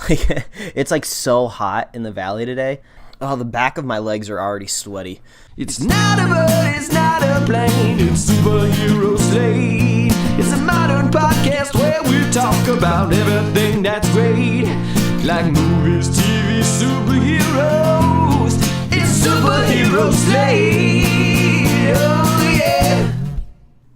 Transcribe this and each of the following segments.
Like, it's like so hot in the valley today. Oh, the back of my legs are already sweaty. It's not a bird, it's not a plane, it's Superhero Slate. It's a modern podcast where we talk about everything that's great, like movies, TV, superheroes. It's Superhero Slate. Oh yeah.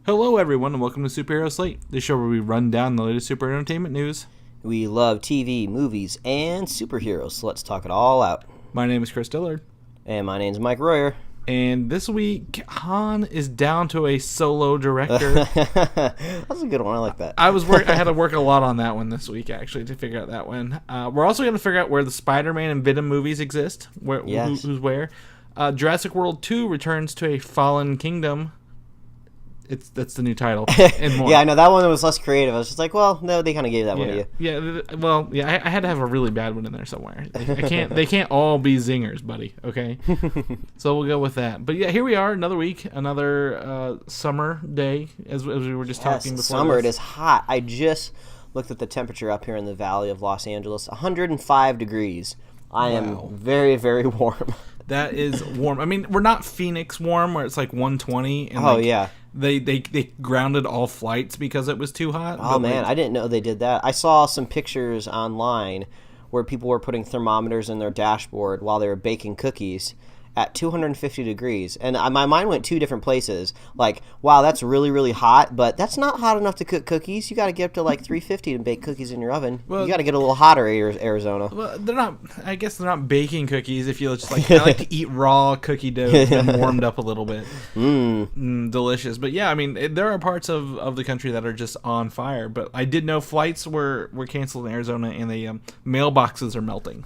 Hello everyone and welcome to Superhero Slate, the show where we run down the latest super entertainment news. We love TV, movies, and superheroes, so let's talk it all out. My name is Chris Dillard. And my name's Mike Royer. And this week, Han is down to a solo director. That's a good one. I like that. I had to work a lot on that one this week, actually, to figure out that one. We're also going to figure out where the Spider-Man and Venom movies exist. Who's where. Jurassic World 2 returns to a fallen kingdom. That's the new title. And more. Yeah, I know that one was less creative. I was just like, well, no, they kind of gave that one to you. Yeah, I had to have a really bad one in there somewhere. They can't all be zingers, buddy. Okay, so we'll go with that. But yeah, here we are, another week, another summer day, as we were just talking before. Summer. It is hot. I just looked at the temperature up here in the valley of Los Angeles. 105 degrees. I am very, very warm. That is warm. I mean, we're not Phoenix warm, where it's like 120. And yeah. They grounded all flights because it was too hot. Oh, man, I didn't know they did that. I saw some pictures online where people were putting thermometers in their dashboard while they were baking cookies at 250 degrees. And my mind went two different places. Like, wow, that's really, really hot, but that's not hot enough to cook cookies. You got to get up to like 350 to bake cookies in your oven. Well, you got to get a little hotter, Arizona. Well, I guess they're not baking cookies if you just like, I like to eat raw cookie dough and warmed up a little bit. Delicious. But yeah, I mean, there are parts of the country that are just on fire, but I did know flights were canceled in Arizona and the mailboxes are melting.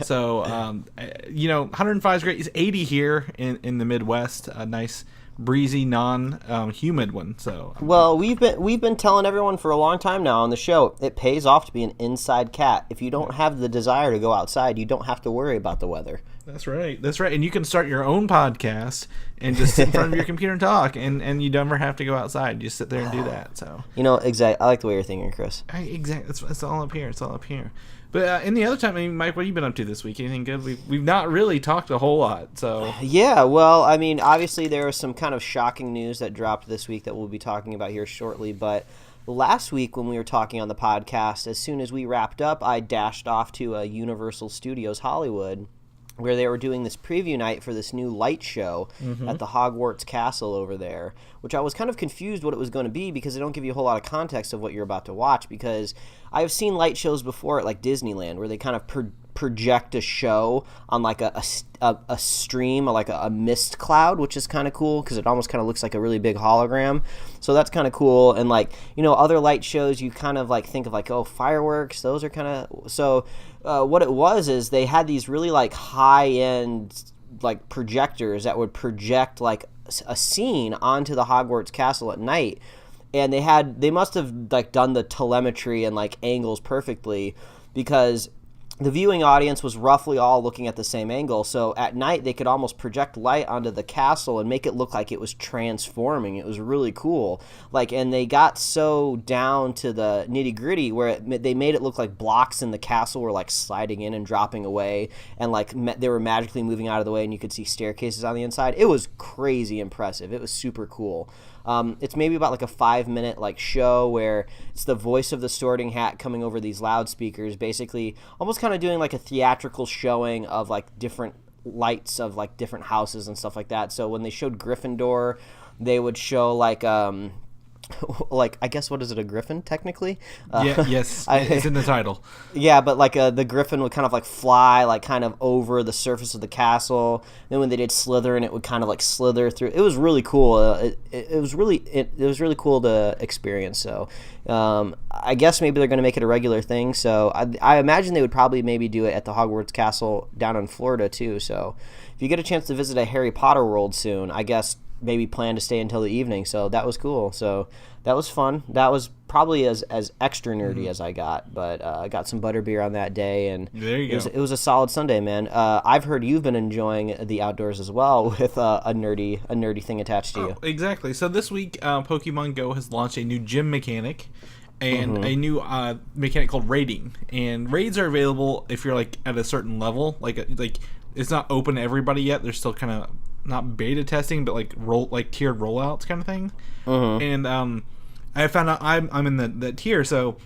So 105 is great. It's 80 here in the Midwest. A nice breezy, non-humid one. So well, we've been telling everyone for a long time now on the show, it pays off to be an inside cat. If you don't have the desire to go outside, you don't have to worry about the weather. That's right. And you can start your own podcast and just sit in front of your computer and talk, and you never have to go outside. You just sit there and do that. So exactly. I like the way you're thinking, Chris. Exactly. It's all up here. It's all up here. But in the other time, I mean, Mike, what have you been up to this week? Anything good? We've not really talked a whole lot, so... Yeah, well, I mean, obviously there was some kind of shocking news that dropped this week that we'll be talking about here shortly, but last week when we were talking on the podcast, as soon as we wrapped up, I dashed off to Universal Studios Hollywood, where they were doing this preview night for this new light show at the Hogwarts Castle over there, which I was kind of confused what it was going to be because they don't give you a whole lot of context of what you're about to watch, because I've seen light shows before at like Disneyland where they kind of project a show on like a stream, or like a mist cloud, which is kind of cool because it almost kind of looks like a really big hologram. So that's kind of cool. And like, other light shows you kind of like think of like, oh, fireworks, those are kind of... So what it was is they had these really like high-end like projectors that would project like a scene onto the Hogwarts Castle at night. And they must have like done the telemetry and like angles perfectly, because the viewing audience was roughly all looking at the same angle. So at night they could almost project light onto the castle and make it look like it was transforming. It was really cool. And they got so down to the nitty-gritty where they made it look like blocks in the castle were like sliding in and dropping away, and like they were magically moving out of the way, and you could see staircases on the inside. It was crazy impressive. It was super cool. It's maybe about like a 5-minute like show where it's the voice of the Sorting Hat coming over these loudspeakers, basically almost kind of doing like a theatrical showing of like different lights of like different houses and stuff like that. So when they showed Gryffindor, they would show like I guess, what is it, a griffin technically? Yes, it's in the title. Yeah, but like the griffin would kind of like fly like kind of over the surface of the castle. Then when they did Slytherin, it would kind of like slither through. It was really cool. It was really cool to experience. So I guess maybe they're going to make it a regular thing. So I imagine they would probably maybe do it at the Hogwarts Castle down in Florida too. So if you get a chance to visit a Harry Potter world soon, I guess maybe plan to stay until the evening. So that was cool. So that was fun. That was probably as extra nerdy as I got, but I got some butterbeer on that day, and there you go. It was a solid Sunday, man. I've heard you've been enjoying the outdoors as well with a nerdy thing attached to you. Exactly. So this week, Pokemon Go has launched a new gym mechanic, and a new mechanic called raiding. And raids are available if you're like at a certain level. Like it's not open to everybody yet. They're still kind of not beta testing, but like tiered rollouts kind of thing. And I found out I'm in the tier, so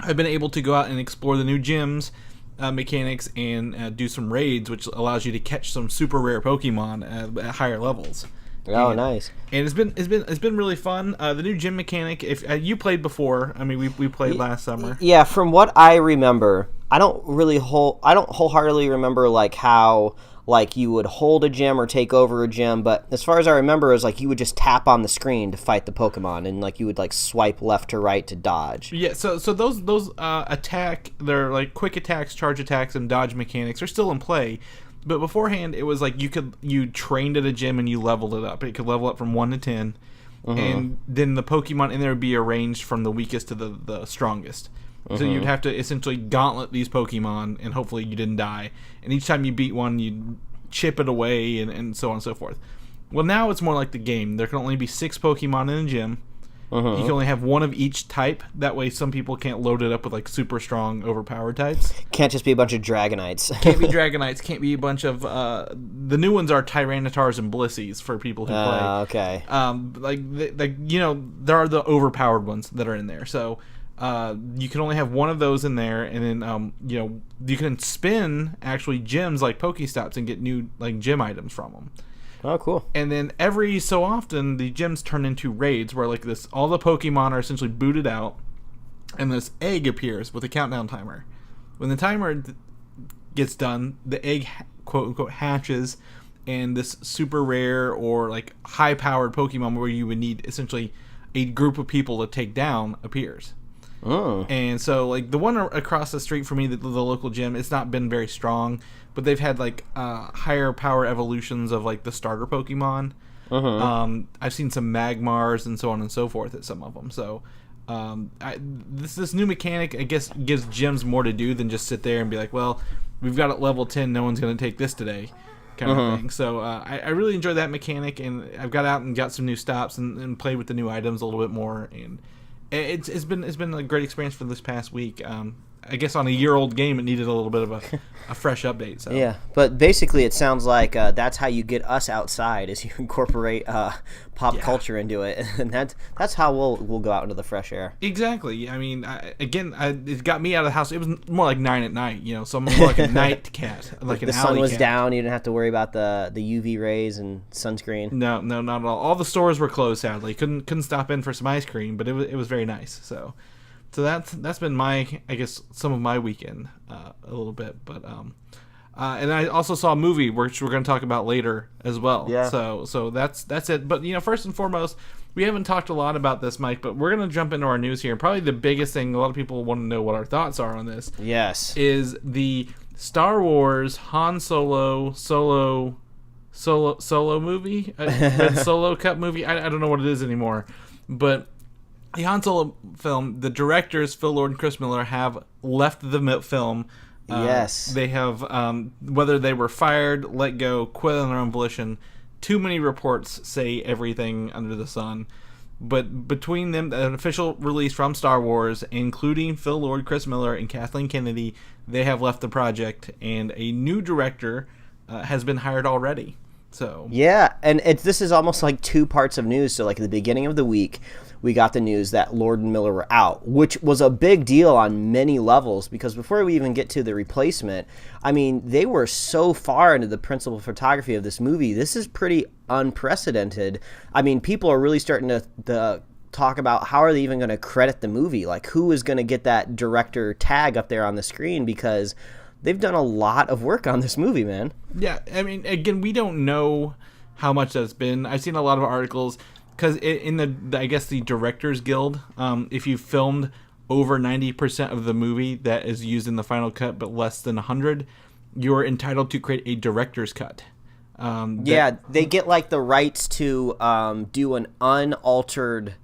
I've been able to go out and explore the new gyms mechanics and do some raids, which allows you to catch some super rare Pokemon at higher levels. Oh, nice! And it's been really fun. The new gym mechanic. If you played before, I mean, we played last summer. Yeah, from what I remember, I don't wholeheartedly remember like how like you would hold a gym or take over a gym, but as far as I remember, it was like you would just tap on the screen to fight the Pokemon, and like you would like swipe left to right to dodge. Yeah, so those attack, they're like quick attacks, charge attacks, and dodge mechanics are still in play. But beforehand, it was like you trained at a gym and you leveled it up. It could level up from 1 to 10, and then the Pokemon in there would be arranged from the weakest to the strongest. So you'd have to essentially gauntlet these Pokemon, and hopefully you didn't die. And each time you beat one, you'd chip it away, and so on and so forth. Well, now it's more like the game. There can only be 6 Pokemon in a gym. You can only have one of each type. That way some people can't load it up with like super strong, overpowered types. Can't just be a bunch of Dragonites. Can't be Dragonites. Can't be a bunch of... the new ones are Tyrannitars and Blissies for people who play. Okay. There are the overpowered ones that are in there. So you can only have one of those in there, and then you can spin actually gyms like Pokestops and get new like gym items from them. Oh, cool. And then every so often, the gyms turn into raids where like all the Pokemon are essentially booted out, and this egg appears with a countdown timer. When the timer gets done, the egg quote unquote hatches, and this super rare or like high powered Pokemon where you would need essentially a group of people to take down appears. Oh. And so like the one across the street from me, the local gym, it's not been very strong, but they've had like higher power evolutions of like the starter Pokemon. I've seen some Magmars and so on and so forth at some of them. So this new mechanic, I guess, gives gyms more to do than just sit there and be like, well, we've got it level 10, no one's going to take this today, kind of thing. So I really enjoy that mechanic, and I've got out and got some new stops and played with the new items a little bit more, and it's been a great experience for this past week. I guess on a year-old game, it needed a little bit of a fresh update. So. Yeah, but basically it sounds like that's how you get us outside, is you incorporate pop culture into it, and that's how we'll go out into the fresh air. Exactly. I mean, it got me out of the house. It was more like 9 at night, so I'm more like a night cat, like an alley cat. The sun was down. You didn't have to worry about the UV rays and sunscreen. No, not at all. All the stores were closed, sadly. Couldn't stop in for some ice cream, but it was very nice. So that's been my, I guess, some of my weekend a little bit, but and I also saw a movie which we're going to talk about later as well. Yeah. So that's it. But first and foremost, we haven't talked a lot about this, Mike, but we're going to jump into our news here. And probably the biggest thing, a lot of people want to know what our thoughts are on this. Yes. Is the Star Wars Han Solo movie, Red Solo Cup movie. I don't know what it is anymore, but the Han Solo film, the directors Phil Lord and Chris Miller have left the film. Yes. They have, whether they were fired, let go, quit on their own volition. Too many reports say everything under the sun. But between them, an official release from Star Wars, including Phil Lord, Chris Miller, and Kathleen Kennedy, they have left the project, and a new director has been hired already. So yeah, and this is almost like two parts of news. So like at the beginning of the week, we got the news that Lord and Miller were out, which was a big deal on many levels, because before we even get to the replacement, I mean, they were so far into the principal photography of this movie. This is pretty unprecedented. I mean, people are really starting to talk about how are they even going to credit the movie? Like, who is going to get that director tag up there on the screen? Because they've done a lot of work on this movie, man. Yeah, I mean, again, we don't know how much that's been. I've seen a lot of articles, because in I guess the Directors Guild, if you filmed over 90% of the movie that is used in the final cut, but less than 100, you're entitled to create a director's cut. They get like the rights to do an unaltered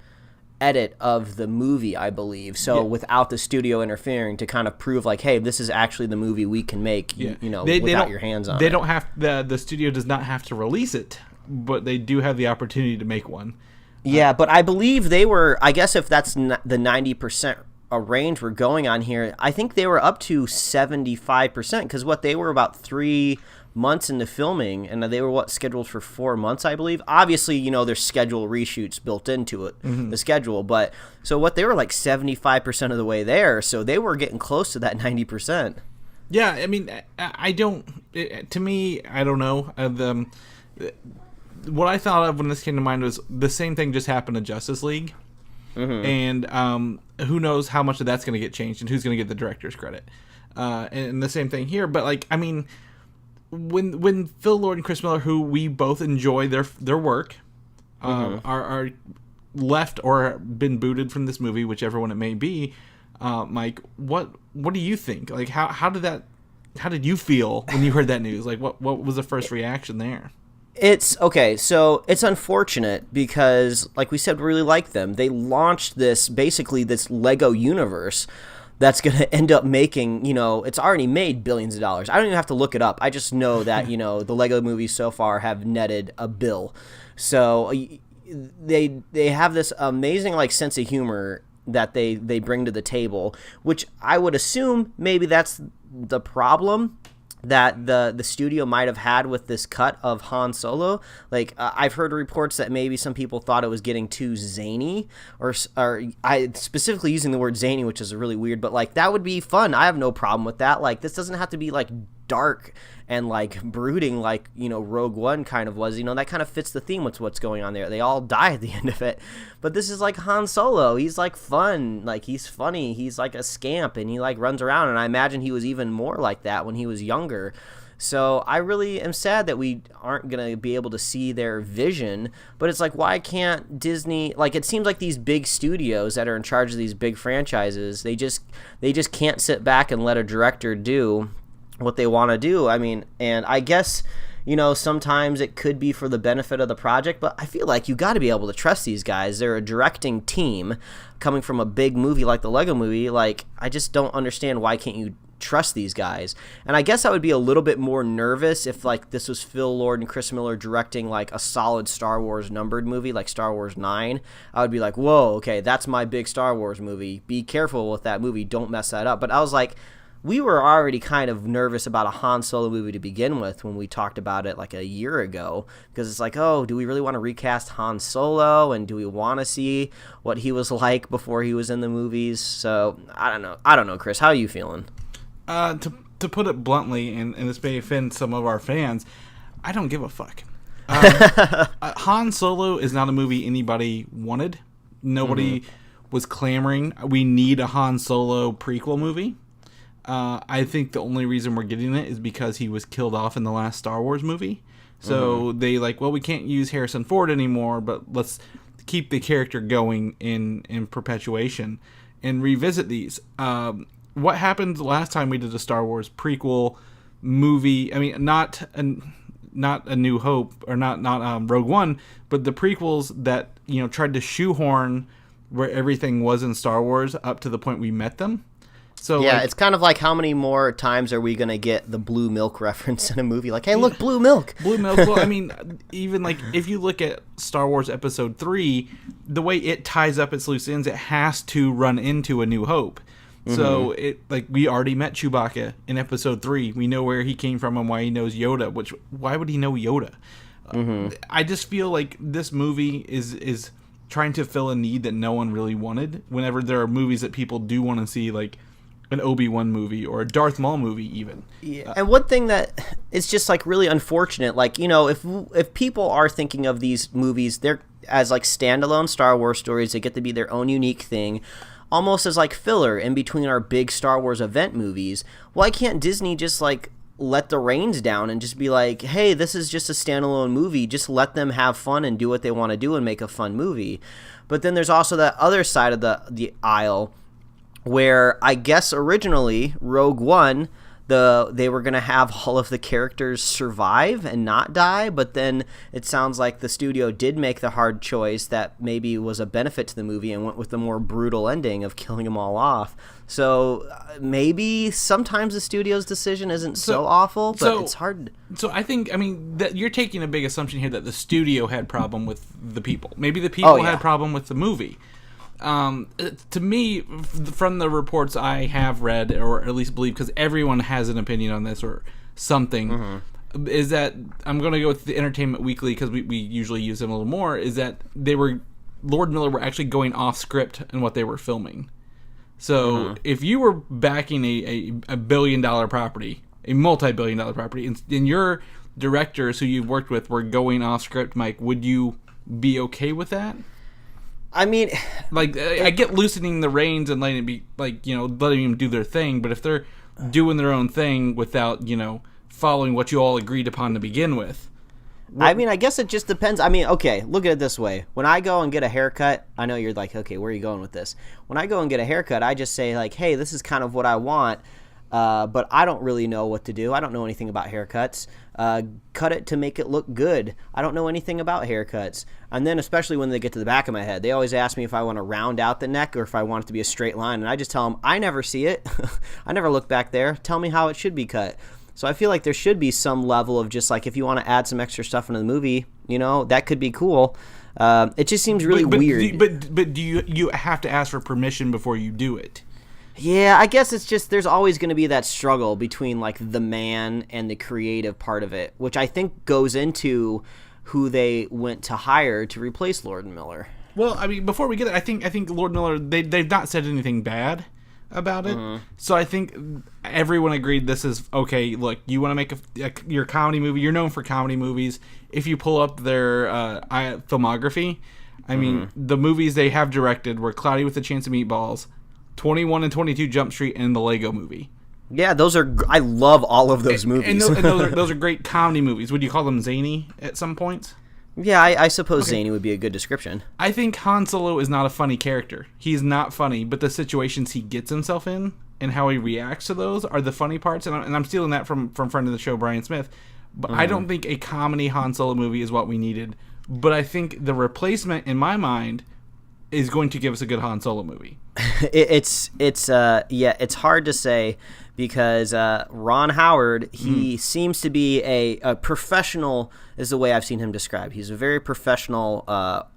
edit of the movie, I believe. So without the studio interfering, to kind of prove like, hey, this is actually the movie we can make. Without your hands on it. They don't have the studio does not have to release it, but they do have the opportunity to make one. Yeah, but I believe they were, I guess if that's the 90% range we're going on here, I think they were up to 75%, because they were about 3 months into filming, and they were scheduled for 4 months, I believe. Obviously, there's schedule reshoots built into it, the schedule, but so they were like 75% of the way there, so they were getting close to that 90%. Yeah, I mean, to me, I don't know. What I thought of when this came to mind was the same thing just happened to Justice League. And who knows how much of that's going to get changed and who's going to get the director's credit. And the same thing here. But, like, I mean, when Phil Lord and Chris Miller, who we both enjoy their work, are left or been booted from this movie, whichever one it may be, Mike, what do you think? Like, how did you feel when you heard that news? Like, what was the first reaction there? It's okay. So it's unfortunate because, like we said, we really like them. They launched this Lego universe that's going to end up making, it's already made billions of dollars. I don't even have to look it up. I just know that, the Lego movies so far have netted a bill. So they have this amazing, like, sense of humor that they bring to the table, which I would assume maybe that's the problem that the studio might have had with this cut of Han Solo. Like, I've heard reports that maybe some people thought it was getting too zany, or I specifically using the word zany, which is really weird, but, like, that would be fun. I have no problem with that. Like, this doesn't have to be, like, dark and, like, brooding like, Rogue One kind of was. That kind of fits the theme with what's going on there. They all die at the end of it. But this is like Han Solo. He's, like, fun. Like, he's funny. He's, like, a scamp, and he, like, runs around. And I imagine he was even more like that when he was younger. So I really am sad that we aren't going to be able to see their vision. But it's like, why can't Disney... Like, it seems like these big studios that are in charge of these big franchises, they just can't sit back and let a director do what they want to do. I mean, and I guess, sometimes it could be for the benefit of the project, but I feel like you got to be able to trust these guys. They're a directing team coming from a big movie like the Lego movie. Like, I just don't understand, why can't you trust these guys? And I guess I would be a little bit more nervous if, like, this was Phil Lord and Chris Miller directing, like, a solid Star Wars numbered movie like Star Wars 9. I would be like, whoa, okay, that's my big Star Wars movie. Be careful with that movie. Don't mess that up. But I was like, we were already kind of nervous about a Han Solo movie to begin with when we talked about it like a year ago, because it's like, oh, do we really want to recast Han Solo, and do we want to see what he was like before he was in the movies? So I don't know, Chris, how are you feeling? To put it bluntly, and this may offend some of our fans, I don't give a fuck. Han Solo is not a movie anybody wanted. Nobody was clamoring, we need a Han Solo prequel movie. I think the only reason we're getting it is because he was killed off in the last Star Wars movie. So they we can't use Harrison Ford anymore, but let's keep the character going in perpetuation and revisit these. What happened the last time we did a Star Wars prequel movie? I mean, not A New Hope, or not Rogue One, but the prequels that, tried to shoehorn where everything was in Star Wars up to the point we met them. So yeah, it's kind of like, how many more times are we going to get the blue milk reference in a movie? Like, hey, look, blue milk. Blue milk. Well, I mean, even like if you look at Star Wars Episode 3, the way it ties up its loose ends, it has to run into A New Hope. So we already met Chewbacca in Episode 3. We know where he came from and why he knows Yoda. Why would he know Yoda? I just feel like this movie is trying to fill a need that no one really wanted. Whenever there are movies that people do want to see, like an Obi-Wan movie or a Darth Maul movie even. Yeah. And one thing that is just, like, really unfortunate, like, if people are thinking of these movies, they're as, like, standalone Star Wars stories, they get to be their own unique thing, almost as, like, filler in between our big Star Wars event movies. Why can't Disney just, like, let the reins down and just be like, hey, this is just a standalone movie, just let them have fun and do what they want to do and make a fun movie? But then there's also that other side of the aisle, where I guess originally Rogue One, they were going to have all of the characters survive and not die, but then it sounds like the studio did make the hard choice that maybe was a benefit to the movie and went with the more brutal ending of killing them all off. So maybe sometimes the studio's decision isn't so awful, but it's hard. So I think, that you're taking a big assumption here that the studio had problem with the people. Maybe the people had problem with the movie. To me, from the reports I have read, or at least believe, because everyone has an opinion on this or something, is that, I'm going to go with the Entertainment Weekly because we usually use them a little more, is that Lord Miller were actually going off script in what they were filming. So if you were backing a billion-dollar property, a multi-billion-dollar property, and your directors who you've worked with were going off script, Mike, would you be okay with that? I get loosening the reins and letting it be, letting them do their thing, but if they're doing their own thing without, following what you all agreed upon to begin with. I guess it just depends. Okay, look at it this way. When I go and get a haircut, I know you're like, okay, where are you going with this? When I go and get a haircut, I just say, hey, this is kind of what I want, but I don't really know what to do. I don't know anything about haircuts. Cut it to make it look good. I don't know anything about haircuts. And then especially when they get to the back of my head, they always ask me if I want to round out the neck or if I want it to be a straight line. And I just tell them, I never see it. I never look back there. Tell me how it should be cut. So I feel like there should be some level of just if you want to add some extra stuff into the movie, that could be cool. It just seems really weird. But do you have to ask for permission before you do it? Yeah, I guess it's just there's always going to be that struggle between the man and the creative part of it, which I think goes into who they went to hire to replace Lord Miller. Well, before we get there, I think Lord Miller, they've not said anything bad about it. So I think everyone agreed this is okay. Look, you want to make your comedy movie. You're known for comedy movies. If you pull up their filmography, the movies they have directed were Cloudy with a Chance of Meatballs, 21 and 22 Jump Street, and the Lego Movie. Yeah, I love all of those movies. And those are great comedy movies. Would you call them zany at some points? Yeah, I suppose zany would be a good description. I think Han Solo is not a funny character. He's not funny, but the situations he gets himself in and how he reacts to those are the funny parts. And I'm stealing that from friend of the show, Brian Smith. But I don't think a comedy Han Solo movie is what we needed. But I think the replacement, in my mind, is going to give us a good Han Solo movie. It's hard to say because Ron Howard, he seems to be a professional, is the way I've seen him described. He's a very professional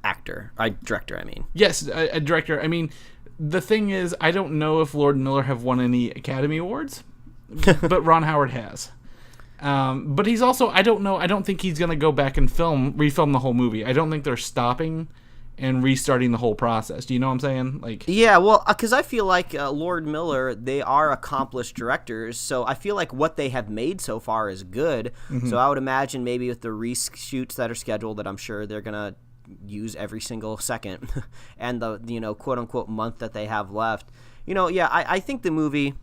director. Yes, a director. The thing is, I don't know if Lord Miller have won any Academy Awards, but Ron Howard has. But he's also, I don't think he's going to go back and refilm the whole movie. I don't think they're stopping and restarting the whole process. Do you know what I'm saying? Yeah, well, because I feel like Lord Miller, they are accomplished directors, so I feel like what they have made so far is good. So I would imagine maybe with the reshoots that are scheduled, that I'm sure they're gonna use every single second, and the quote unquote month that they have left. I think the movie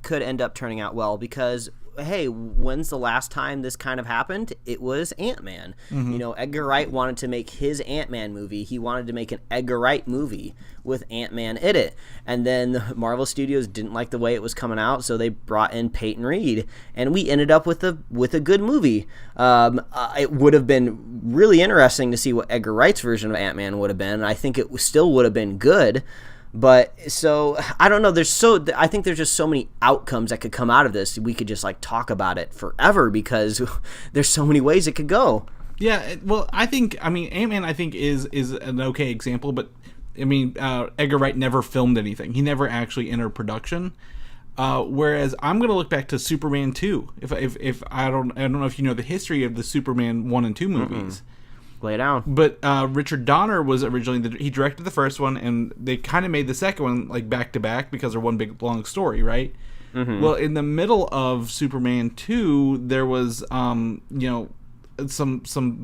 could end up turning out well because, hey, when's the last time this kind of happened? It was Ant-Man. Edgar Wright wanted to make his Ant-Man movie. He wanted to make an Edgar Wright movie with Ant-Man in it. And then Marvel Studios didn't like the way it was coming out, so they brought in Peyton Reed. And we ended up with a good movie. It would have been really interesting to see what Edgar Wright's version of Ant-Man would have been. I think it still would have been good. But so I don't know. I think there's just so many outcomes that could come out of this. We could just talk about it forever because there's so many ways it could go. Yeah, well, Ant-Man is an okay example, but Edgar Wright never filmed anything. He never actually entered production. Whereas I'm gonna look back to Superman 2. If I don't know if you know the history of the Superman 1 and 2 movies. Lay it down. But Richard Donner was originally he directed the first one, and they kind of made the second one back to back because they're one big long story, right? Well, in the middle of Superman 2, there was some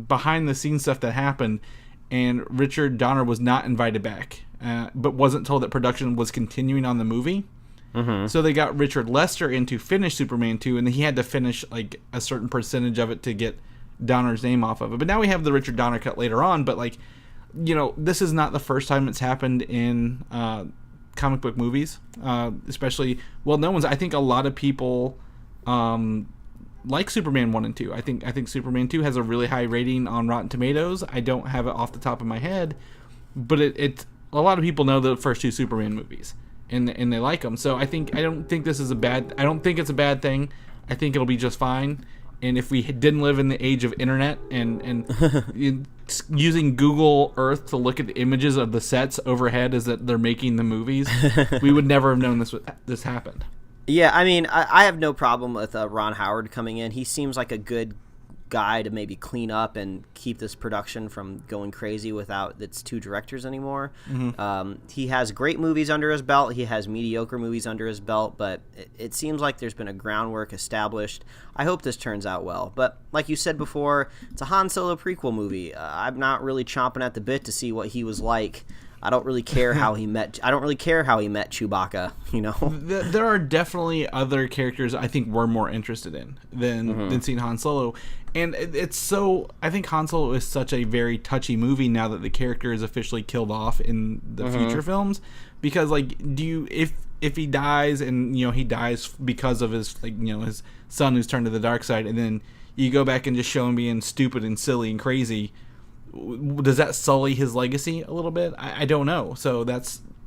behind the scenes stuff that happened, and Richard Donner was not invited back, but wasn't told that production was continuing on the movie. So they got Richard Lester in to finish Superman 2, and he had to finish a certain percentage of it to get Donner's name off of it. But now we have the Richard Donner cut later on, but this is not the first time it's happened in comic book movies, especially well-known ones. I think a lot of people like Superman 1 and 2. I think Superman 2 has a really high rating on Rotten Tomatoes. I don't have it off the top of my head, but it a lot of people know the first two Superman movies, and they like them. So I don't think it's a bad thing. I think it'll be just fine. And if we didn't live in the age of internet and using Google Earth to look at the images of the sets overhead as that they're making the movies, we would never have known this happened. Yeah, I mean, I have no problem with Ron Howard coming in. He seems like a good guy to maybe clean up and keep this production from going crazy without its two directors anymore. Mm-hmm. He has great movies under his belt. He has mediocre movies under his belt, but it seems like there's been a groundwork established. I hope this turns out well. But like you said before, it's a Han Solo prequel movie. I'm not really chomping at the bit to see what he was like. I don't really care how he met Chewbacca, you know? There are definitely other characters I think we're more interested in than seeing Han Solo. And I think Han Solo is such a very touchy movie now that the character is officially killed off in the future films. Because, like, if he dies and, you know, he dies because of his, like, you know, his son who's turned to the dark side, and then you go back and just show him being stupid and silly and crazy, does that sully his legacy a little bit? I don't know. So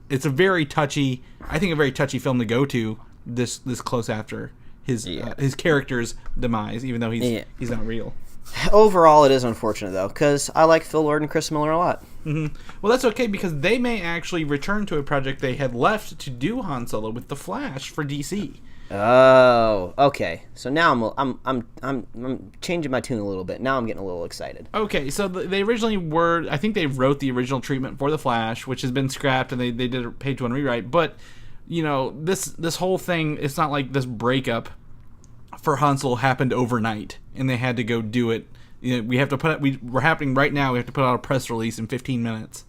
it's a very touchy film to go to this close after his character's demise, even though he's not real. Overall, it is unfortunate though, because I like Phil Lord and Chris Miller a lot. Mm-hmm. Well, that's okay because they may actually return to a project they had left to do Han Solo with the Flash for DC. Oh, okay. So now I'm changing my tune a little bit. Now I'm getting a little excited. Okay, so they originally were. I think they wrote the original treatment for the Flash, which has been scrapped, and they did a page one rewrite. But you know, this whole thing, it's not like this breakup for Han Solo happened overnight, and they had to go do it. You know, we have to we're happening right now. We have to put out a press release in 15 minutes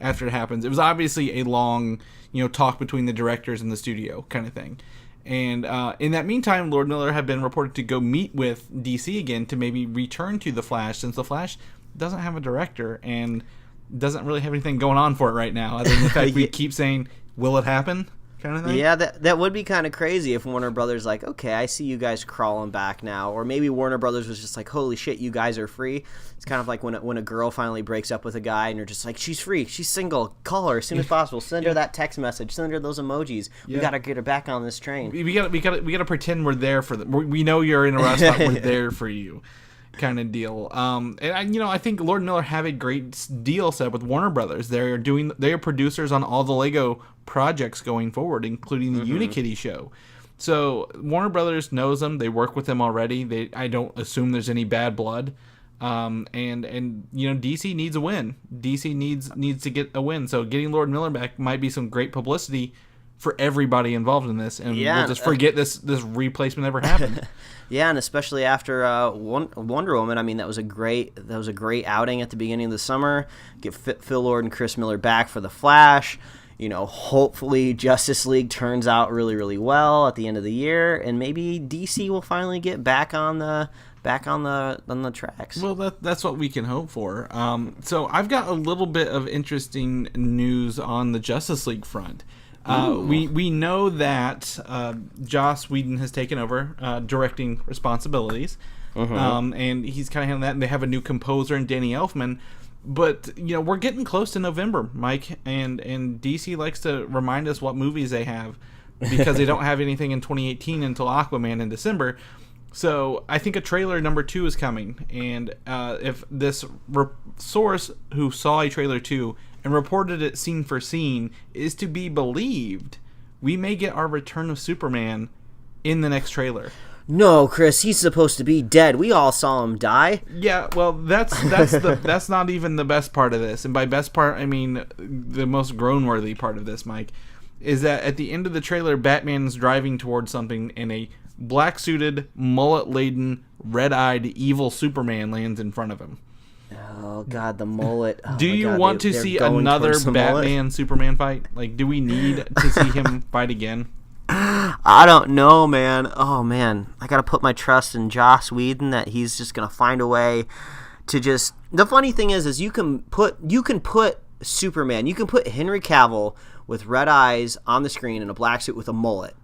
after it happens. It was obviously a long, you know, talk between the directors and the studio kind of thing. And in that meantime, Lord Miller had been reported to go meet with DC again to maybe return to The Flash, since The Flash doesn't have a director and doesn't really have anything going on for it right now, other than the fact we keep saying, will it happen, kind of thing. Yeah, that would be kind of crazy if Warner Brothers like, okay, I see you guys crawling back now. Or maybe Warner Brothers was just like, holy shit, you guys are free. It's kind of like when a girl finally breaks up with a guy and you're just like, she's free, she's single, call her as soon as possible, send her that text message, send her those emojis. We gotta get her back on this train. We gotta pretend we're there for them. We know you're in a rough spot. We're there for you, kind of deal. I think Lord Miller have a great deal set up with Warner Brothers. They are producers on all the Lego projects going forward, including the Unikitty show. So Warner Brothers knows them. They work with them already. I don't assume there's any bad blood. And you know, DC needs a win. DC needs to get a win. So getting Lord Miller back might be some great publicity for everybody involved in this, and we'll just forget this replacement ever happened. Yeah, and especially after Wonder Woman, I mean, that was a great outing at the beginning of the summer. Get Phil Lord and Chris Miller back for the Flash. You know, hopefully Justice League turns out really, really well at the end of the year, and maybe DC will finally get back on the tracks. Well, that's what we can hope for. So I've got a little bit of interesting news on the Justice League front. We know that Joss Whedon has taken over directing responsibilities, and he's kind of handling that. And they have a new composer in Danny Elfman. But you know, we're getting close to November, Mike, and DC likes to remind us what movies they have because they don't have anything in 2018 until Aquaman in December. So I think a trailer number 2 is coming, and if this source who saw a trailer 2 and reported it scene for scene is to be believed, we may get our Return of Superman in the next trailer. No, Chris, he's supposed to be dead. We all saw him die. Yeah, well, that's not even the best part of this. And by best part, I mean the most groan-worthy part of this, Mike, is that at the end of the trailer, Batman's driving towards something, and a black-suited, mullet-laden, red-eyed, evil Superman lands in front of him. Oh, God, the mullet. Oh, do you want to see another Batman-Superman fight? Like, do we need to see him fight again? I don't know, man. Oh, man. I got to put my trust in Joss Whedon that he's just going to find a way to just... The funny thing is you can put Superman, you can put Henry Cavill with red eyes on the screen in a black suit with a mullet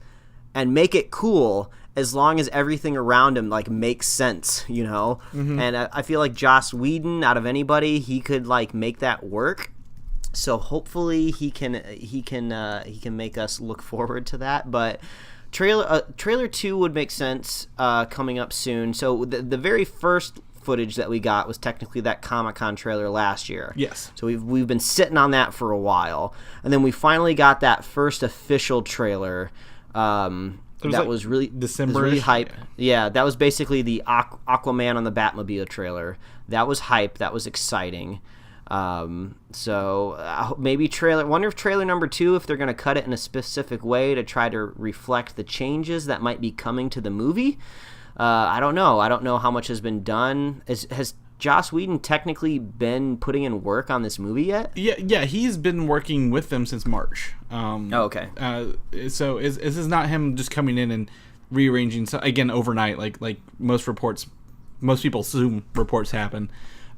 and make it cool, as long as everything around him like makes sense, you know. And I feel like Joss Whedon, out of anybody, he could like make that work. So hopefully he can make us look forward to that. But trailer 2 would make sense coming up soon. So the very first footage that we got was technically that Comic-Con trailer last year. Yes. So we've been sitting on that for a while, and then we finally got that first official trailer. That was really December. Really hype. Yeah, that was basically the Aquaman on the Batmobile trailer. That was hype. That was exciting. So maybe trailer. Wonder if trailer number 2, if they're going to cut it in a specific way to try to reflect the changes that might be coming to the movie. I don't know. I don't know how much has been done. Has Joss Whedon technically been putting in work on this movie yet? Yeah, he's been working with them since March. Okay. So this is not him just coming in and rearranging again overnight, like most people assume reports happen.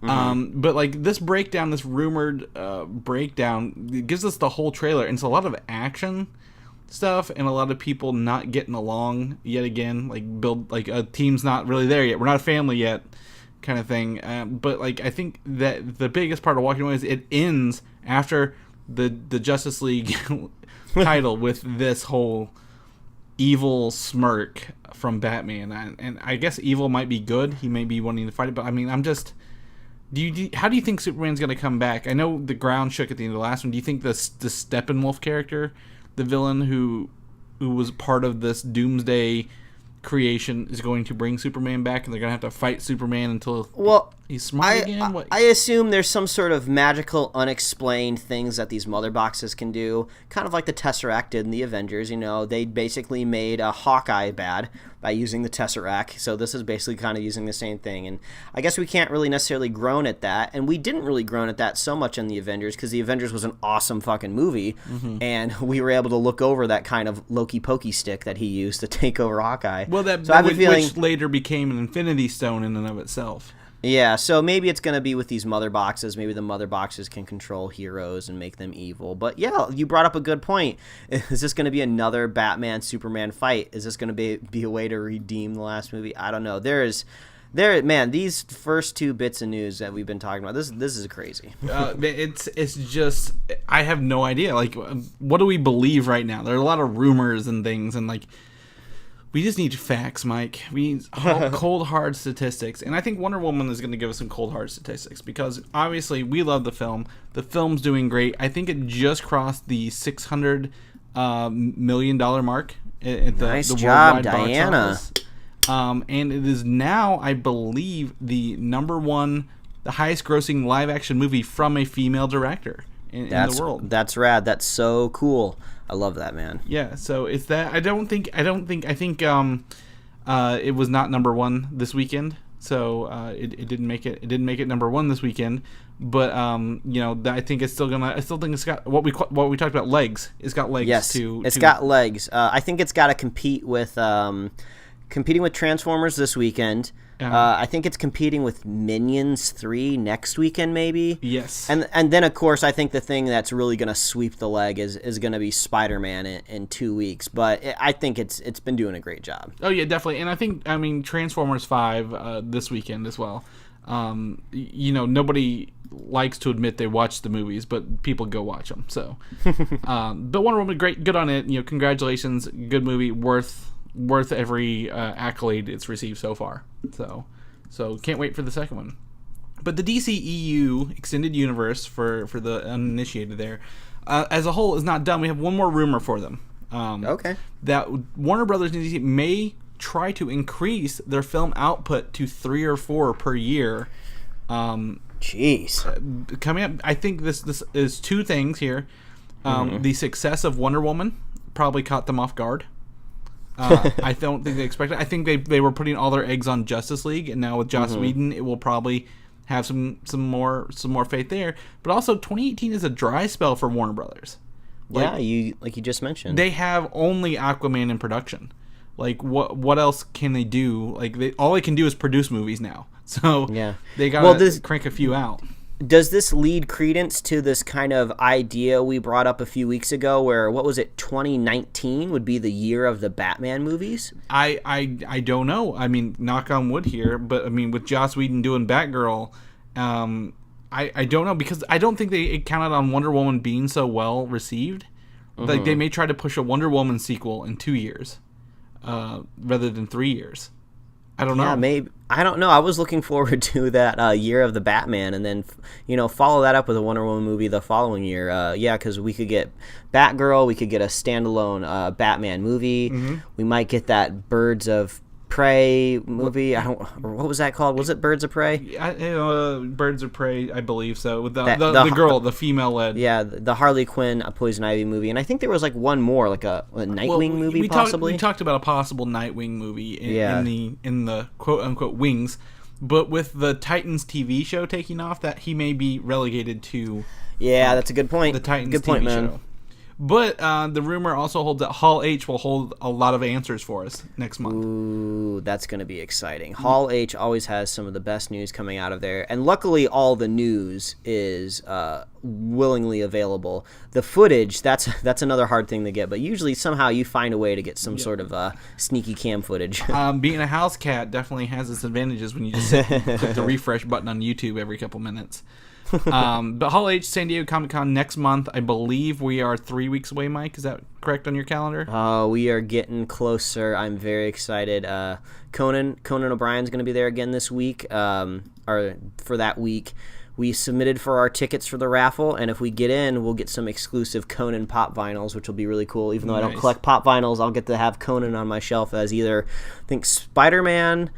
But like this breakdown, this rumored breakdown, it gives us the whole trailer, and it's a lot of action stuff and a lot of people not getting along yet again, like build like a team's not really there yet, we're not a family yet kind of thing. But like I think that the biggest part of walking away is it ends after the Justice League title with this whole evil smirk from Batman, and I guess evil might be good, he may be wanting to fight it, but I mean I'm just how do you think Superman's going to come back? I know the ground shook at the end of the last one. Do you think the Steppenwolf character, the villain who was part of this Doomsday creation, is going to bring Superman back, and they're going to have to fight Superman until he's smart again? I assume there's some sort of magical, unexplained things that these mother boxes can do, kind of like the Tesseract did in the Avengers. You know, they basically made a Hawkeye bad by using the Tesseract, so this is basically kind of using the same thing. And I guess we can't really necessarily groan at that, and we didn't really groan at that so much in the Avengers, because the Avengers was an awesome fucking movie, and we were able to look over that kind of Loki pokey stick that he used to take over Hawkeye. Well, which later became an Infinity Stone in and of itself. Yeah, so maybe it's going to be with these mother boxes. Maybe the mother boxes can control heroes and make them evil. But yeah, you brought up a good point. Is this going to be another Batman-Superman fight? Is this going to be a way to redeem the last movie? I don't know. Man, these first 2 bits of news that we've been talking about, this is crazy. It's just, I have no idea. Like, what do we believe right now? There are a lot of rumors and things, and like, we just need facts, Mike. We need cold, hard statistics. And I think Wonder Woman is going to give us some cold, hard statistics, because obviously we love the film. The film's doing great. I think it just crossed the $600 million mark at the nice job, worldwide Diana. box office. And it is now, I believe, the the highest grossing live action movie from a female director in the world. That's rad. That's so cool. I love that, man. Yeah, so it's that. I think it was not number 1 this weekend. So it didn't make it. It didn't make it number 1 this weekend. But I think it's still gonna. I still think it's got what we talked about, legs. It's got legs. Yes, it's got legs. I think it's got to compete with Transformers this weekend. I think it's competing with Minions 3 next weekend, maybe. Yes. And then, of course, I think the thing that's really going to sweep the leg is going to be Spider-Man in 2 weeks. But I think it's been doing a great job. Oh, yeah, definitely. And I think, Transformers 5 this weekend as well. Nobody likes to admit they watch the movies, but people go watch them. So, but Wonder Woman, great, good on it. Congratulations, good movie, worth every accolade it's received so far. So can't wait for the second one. But the DCEU extended universe for the uninitiated there, as a whole, is not done. We have one more rumor for them. Okay. That Warner Brothers and DC may try to increase their film output to 3 or 4 per year. Jeez. Coming up, I think this is 2 things here. The success of Wonder Woman probably caught them off guard. I don't think they expected. I think they were putting all their eggs on Justice League, and now with Joss Whedon, it will probably have some more faith there. But also, 2018 is a dry spell for Warner Brothers. Like you just mentioned, they have only Aquaman in production. Like, what else can they do? Like, all they can do is produce movies now. So yeah, they gotta crank a few out. Does this lead credence to this kind of idea we brought up a few weeks ago where, what was it, 2019 would be the year of the Batman movies? I don't know. I mean, knock on wood here, but I mean, with Joss Whedon doing Batgirl, I don't know, because I don't think it counted on Wonder Woman being so well received. Like, they may try to push a Wonder Woman sequel in 2 years rather than 3 years. I don't know. Yeah, maybe. I don't know. I was looking forward to that year of the Batman, and then follow that up with a Wonder Woman movie the following year. Because we could get Batgirl, we could get a standalone Batman movie. We might get that Birds of Prey movie. What was that called? Was it Birds of Prey? Birds of Prey, I believe so. With the girl, the female led. Yeah, the Harley Quinn, Poison Ivy movie, and I think there was like one more, like a Nightwing movie, possibly. We talked about a possible Nightwing movie in the quote unquote wings, but with the Titans TV show taking off, that he may be relegated to. Yeah, that's a good point. The Titans good point, TV man. show. But the rumor also holds that Hall H will hold a lot of answers for us next month. Ooh, that's going to be exciting. Hall H always has some of the best news coming out of there. And luckily, all the news is willingly available. The footage, that's another hard thing to get. But usually, somehow, you find a way to get some sort of sneaky cam footage. Being a house cat definitely has its advantages when you just click the refresh button on YouTube every couple minutes. But Hall H, San Diego Comic-Con next month. I believe we are 3 weeks away, Mike. Is that correct on your calendar? We are getting closer. I'm very excited. Conan O'Brien's going to be there again this week, or for that week. We submitted for our tickets for the raffle, and if we get in, we'll get some exclusive Conan pop vinyls, which will be really cool. Even though I don't collect pop vinyls, I'll get to have Conan on my shelf as either, I think, Spider-Man,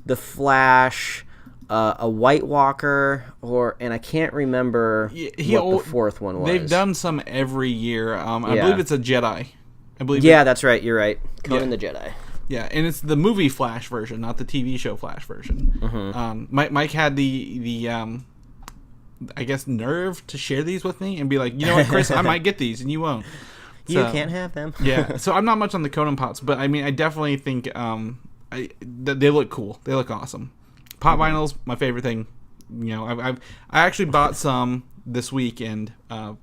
The Flash, a White Walker, and I can't remember what the fourth one was. They've done some every year. I believe it's a Jedi. That's right. You're right. Conan the Jedi. Yeah, and it's the movie Flash version, not the TV show Flash version. Mike had the I guess, nerve to share these with me and be like, you know what, Chris, I might get these and you won't. You can't have them. Yeah, so I'm not much on the Conan pops, but I mean, I definitely think they look cool. They look awesome. Pop vinyls, my favorite thing. I actually bought some this weekend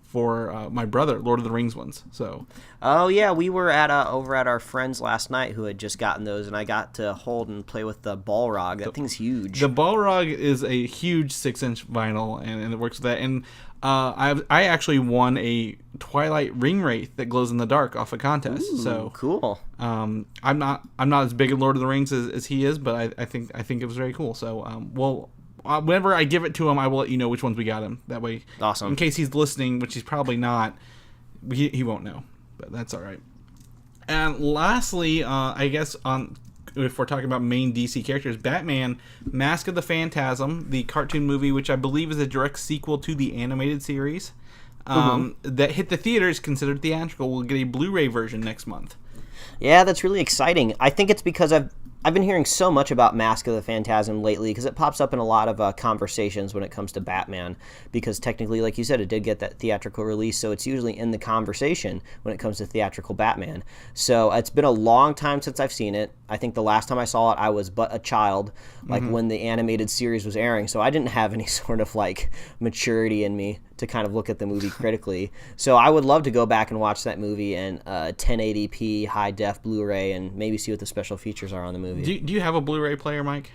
for my brother, Lord of the Rings ones. So. Oh yeah, we were over at our friend's last night who had just gotten those, and I got to hold and play with the Balrog. That thing's huge. The Balrog is a huge 6-inch vinyl, and it works with that. And I actually won a Twilight ring wraith that glows in the dark off a contest. Ooh, so cool. I'm not as big in Lord of the Rings as he is, but I think it was very cool. So whenever I give it to him, I will let you know which ones we got him. That way, awesome. In case he's listening, which he's probably not, he won't know. But that's all right. And lastly, I guess if we're talking about main DC characters, Batman, Mask of the Phantasm, the cartoon movie, which I believe is a direct sequel to the animated series, that hit the theaters, considered theatrical, will get a Blu-ray version next month. Yeah, that's really exciting. I think it's because I've been hearing so much about Mask of the Phantasm lately because it pops up in a lot of conversations when it comes to Batman, because technically, like you said, it did get that theatrical release, so it's usually in the conversation when it comes to theatrical Batman. So it's been a long time since I've seen it. I think the last time I saw it, I was but a child, when the animated series was airing, so I didn't have any sort of maturity in me to kind of look at the movie critically. So I would love to go back and watch that movie in 1080p high def Blu-ray and maybe see what the special features are on the movie. Do you have a Blu-ray player, Mike?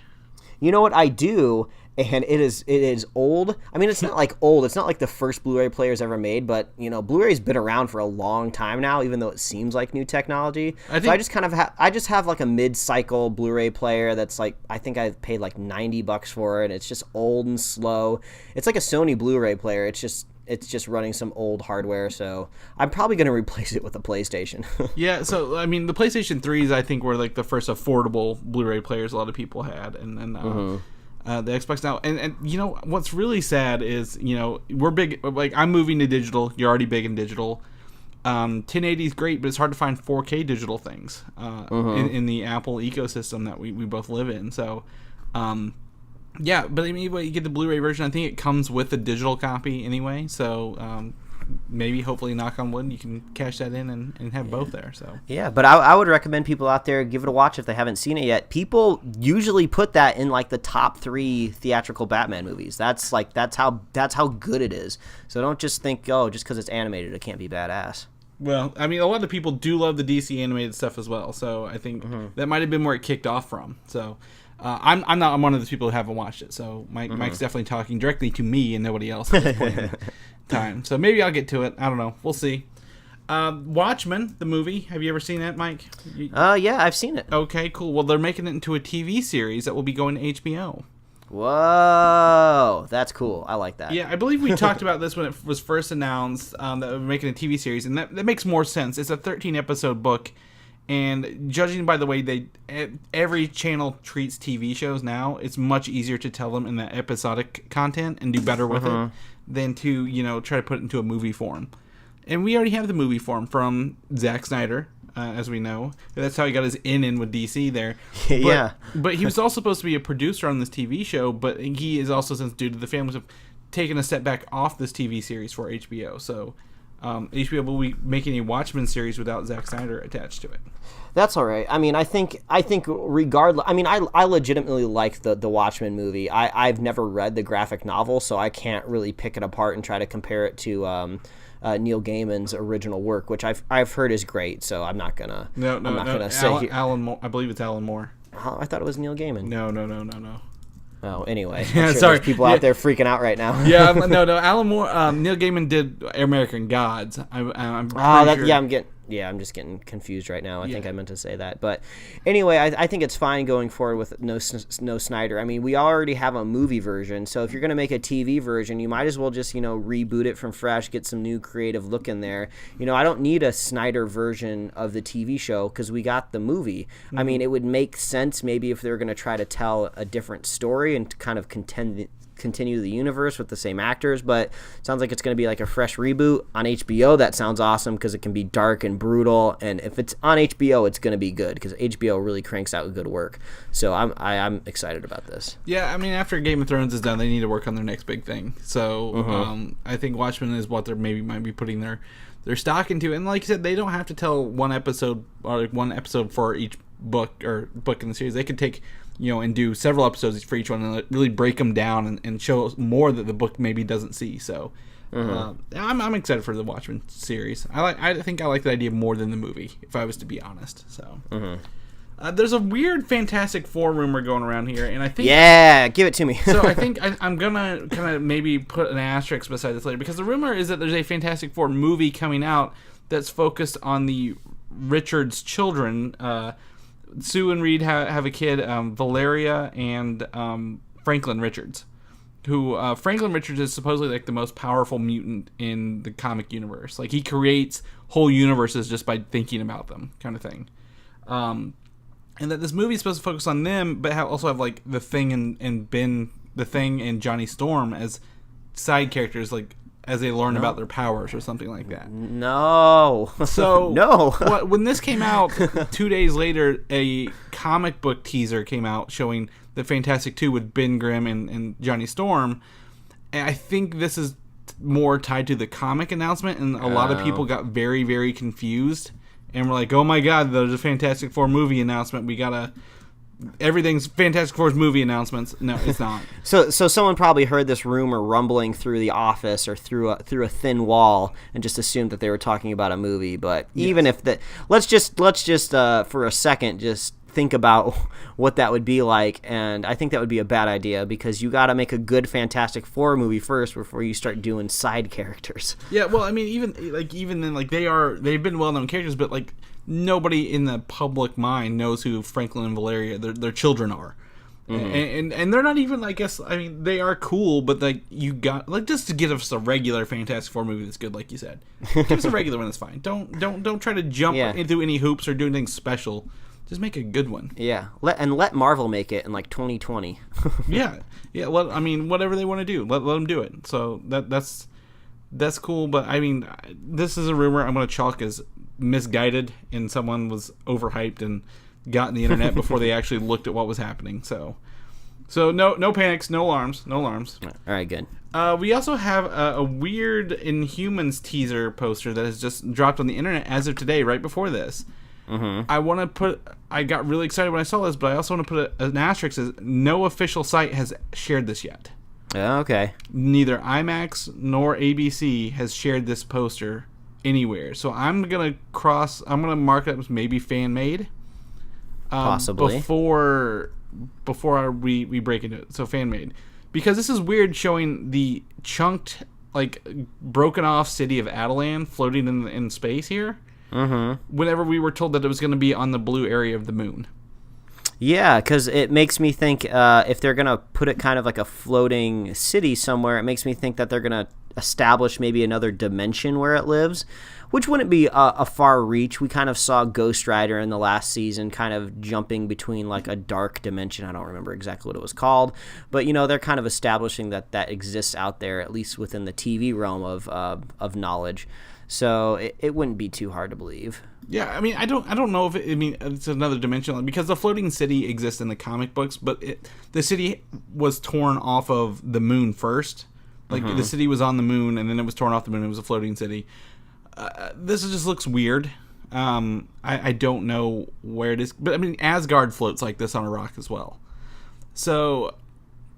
You know what, I do, and it is old. I mean, it's not old. It's not like the first Blu-ray players ever made, but Blu-ray's been around for a long time now, even though it seems like new technology. So I just kind of have a mid-cycle Blu-ray player that's I think I paid $90 for it. It's just old and slow. It's like a Sony Blu-ray player. It's just running some old hardware, so I'm probably going to replace it with a PlayStation. Yeah, so, I mean, the PlayStation 3s, I think, were, the first affordable Blu-ray players a lot of people had, and the Xbox now. And what's really sad is, we're big, I'm moving to digital. You're already big in digital. 1080 is great, but it's hard to find 4K digital things in the Apple ecosystem that we both live in, so... yeah, but I mean, you get the Blu-ray version. I think it comes with a digital copy anyway. So maybe, hopefully, knock on wood, you can cash that in and have both there. So yeah, but I would recommend people out there give it a watch if they haven't seen it yet. People usually put that in like the top 3 theatrical Batman movies. That's how good it is. So don't just think, oh, just because it's animated, it can't be badass. Well, I mean, a lot of people do love the DC animated stuff as well. So I think that might have been where it kicked off from. So I'm one of those people who haven't watched it. So Mike's definitely talking directly to me and nobody else at this point in time. So maybe I'll get to it. I don't know. We'll see. Watchmen, the movie. Have you ever seen that, Mike? Yeah, I've seen it. Okay, cool. Well, they're making it into a TV series that will be going to HBO. Whoa, that's cool. I like that. Yeah, I believe we talked about this when it was first announced that we're making a TV series, and that makes more sense. It's a 13-episode book, and judging by the way every channel treats TV shows now, it's much easier to tell them in the episodic content and do better with it than to, try to put it into a movie form. And we already have the movie form from Zack Snyder. As we know, that's how he got his in with DC there. But he was also supposed to be a producer on this TV show, but he is also, since due to the families, have taken a step back off this TV series for HBO. So HBO will be making a Watchmen series without Zack Snyder attached to it. That's all right. I mean, I think regardless, I mean, I legitimately like the Watchmen movie. I've never read the graphic novel, so I can't really pick it apart and try to compare it to Neil Gaiman's original work, which I've heard is great. So I'm not gonna say Alan Moore. I believe it's Alan Moore. Oh, I thought it was Neil Gaiman. No. Oh, anyway. Yeah, sure sorry. There's people out there freaking out right now. Yeah, no. Alan Moore. Neil Gaiman did American Gods. I'm just getting confused right now. I think I meant to say that. But anyway, I think it's fine going forward with no Snyder. I mean, we already have a movie version, so if you're going to make a TV version, you might as well just, reboot it from fresh, get some new creative look in there. I don't need a Snyder version of the TV show because we got the movie. Mm-hmm. I mean, it would make sense maybe if they were going to try to tell a different story and kind of continue the universe with the same actors, but it sounds like it's going to be like a fresh reboot on HBO. That sounds awesome because it can be dark and brutal, and if it's on HBO, it's going to be good because HBO really cranks out good work. So I'm excited about this. Yeah, I mean, after Game of Thrones is done, they need to work on their next big thing. So I think Watchmen is what they might be putting their stock into, and like you said, they don't have to tell one episode or like one episode for each book in the series. They could take and do several episodes for each one and really break them down and show more that the book maybe doesn't see. So I'm excited for the Watchmen series. I think I like the idea more than the movie, if I was to be honest. So there's a weird Fantastic Four rumor going around here, and I think give it to me. So I think I'm gonna kind of maybe put an asterisk beside this later because the rumor is that there's a Fantastic Four movie coming out that's focused on the Richards children. Sue and Reed have a kid, Valeria and Franklin Richards, who Franklin Richards is supposedly like the most powerful mutant in the comic universe. Like he creates whole universes just by thinking about them, kind of thing. And that this movie is supposed to focus on them, but also have like the Thing and Ben, the Thing and Johnny Storm as side characters, like as they learn about their powers or something like that. No. So no. When this came out, 2 days later, a comic book teaser came out showing the Fantastic 2 with Ben Grimm and Johnny Storm. And I think this is more tied to the comic announcement, and a lot of people got very, very confused and were like, oh my god, there's a Fantastic Four movie announcement. We gotta... Everything's Fantastic Four's movie announcements. No, it's not. So someone probably heard this rumor rumbling through the office or through a thin wall and just assumed that they were talking about a movie. But even if let's just for a second just think about what that would be like, and I think that would be a bad idea because you got to make a good Fantastic Four movie first before you start doing side characters. Yeah, well, I mean, even then, like they've been well-known characters, but like nobody in the public mind knows who Franklin and Valeria, their children are. Mm-hmm. And they're not even, I guess, I mean, they are cool, but like you got, like, just to give us a regular Fantastic Four movie that's good, like you said. Give us a regular one that's fine. Don't try to jump into any hoops or do anything special. Just make a good one. Yeah, let Marvel make it in like 2020. yeah. Well, I mean, whatever they want to do, let them do it. So that's cool. But I mean, this is a rumor I'm going to chalk as misguided, and someone was overhyped and got on the internet before they actually looked at what was happening. So So no panics, no alarms. All right, good. We also have a weird Inhumans teaser poster that has just dropped on the internet as of today, right before this. Mm-hmm. I got really excited when I saw this, but I also want to put an asterisk as no official site has shared this yet. Okay. Neither IMAX nor ABC has shared this poster anywhere. So I'm gonna mark it up as maybe fan made. Possibly. Before we break into it. So fan made. Because this is weird showing the chunked, like, broken off city of Attilan floating in space here. Mm-hmm. Whenever we were told that it was going to be on the blue area of the moon. Yeah, because it makes me think if they're going to put it kind of like a floating city somewhere, it makes me think that they're going to establish maybe another dimension where it lives, which wouldn't be a far reach. We kind of saw Ghost Rider in the last season kind of jumping between like a dark dimension. I don't remember exactly what it was called, but they're kind of establishing that exists out there, at least within the TV realm of knowledge. So it wouldn't be too hard to believe. Yeah, I mean, I don't know if it's another dimension, because the floating city exists in the comic books, but the city was torn off of the moon first. Like, the city was on the moon, and then it was torn off the moon. It was a floating city. This just looks weird. I don't know where it is. But, I mean, Asgard floats like this on a rock as well. So,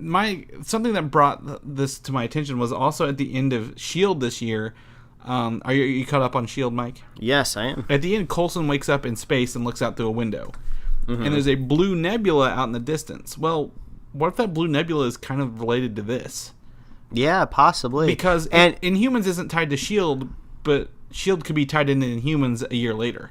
something that brought this to my attention was also at the end of S.H.I.E.L.D. this year. Are you caught up on S.H.I.E.L.D., Mike? Yes, I am. At the end, Coulson wakes up in space and looks out through a window. Mm-hmm. And there's a blue nebula out in the distance. Well, what if that blue nebula is kind of related to this? Yeah, possibly. Because Inhumans isn't tied to S.H.I.E.L.D., but S.H.I.E.L.D. could be tied into Inhumans a year later.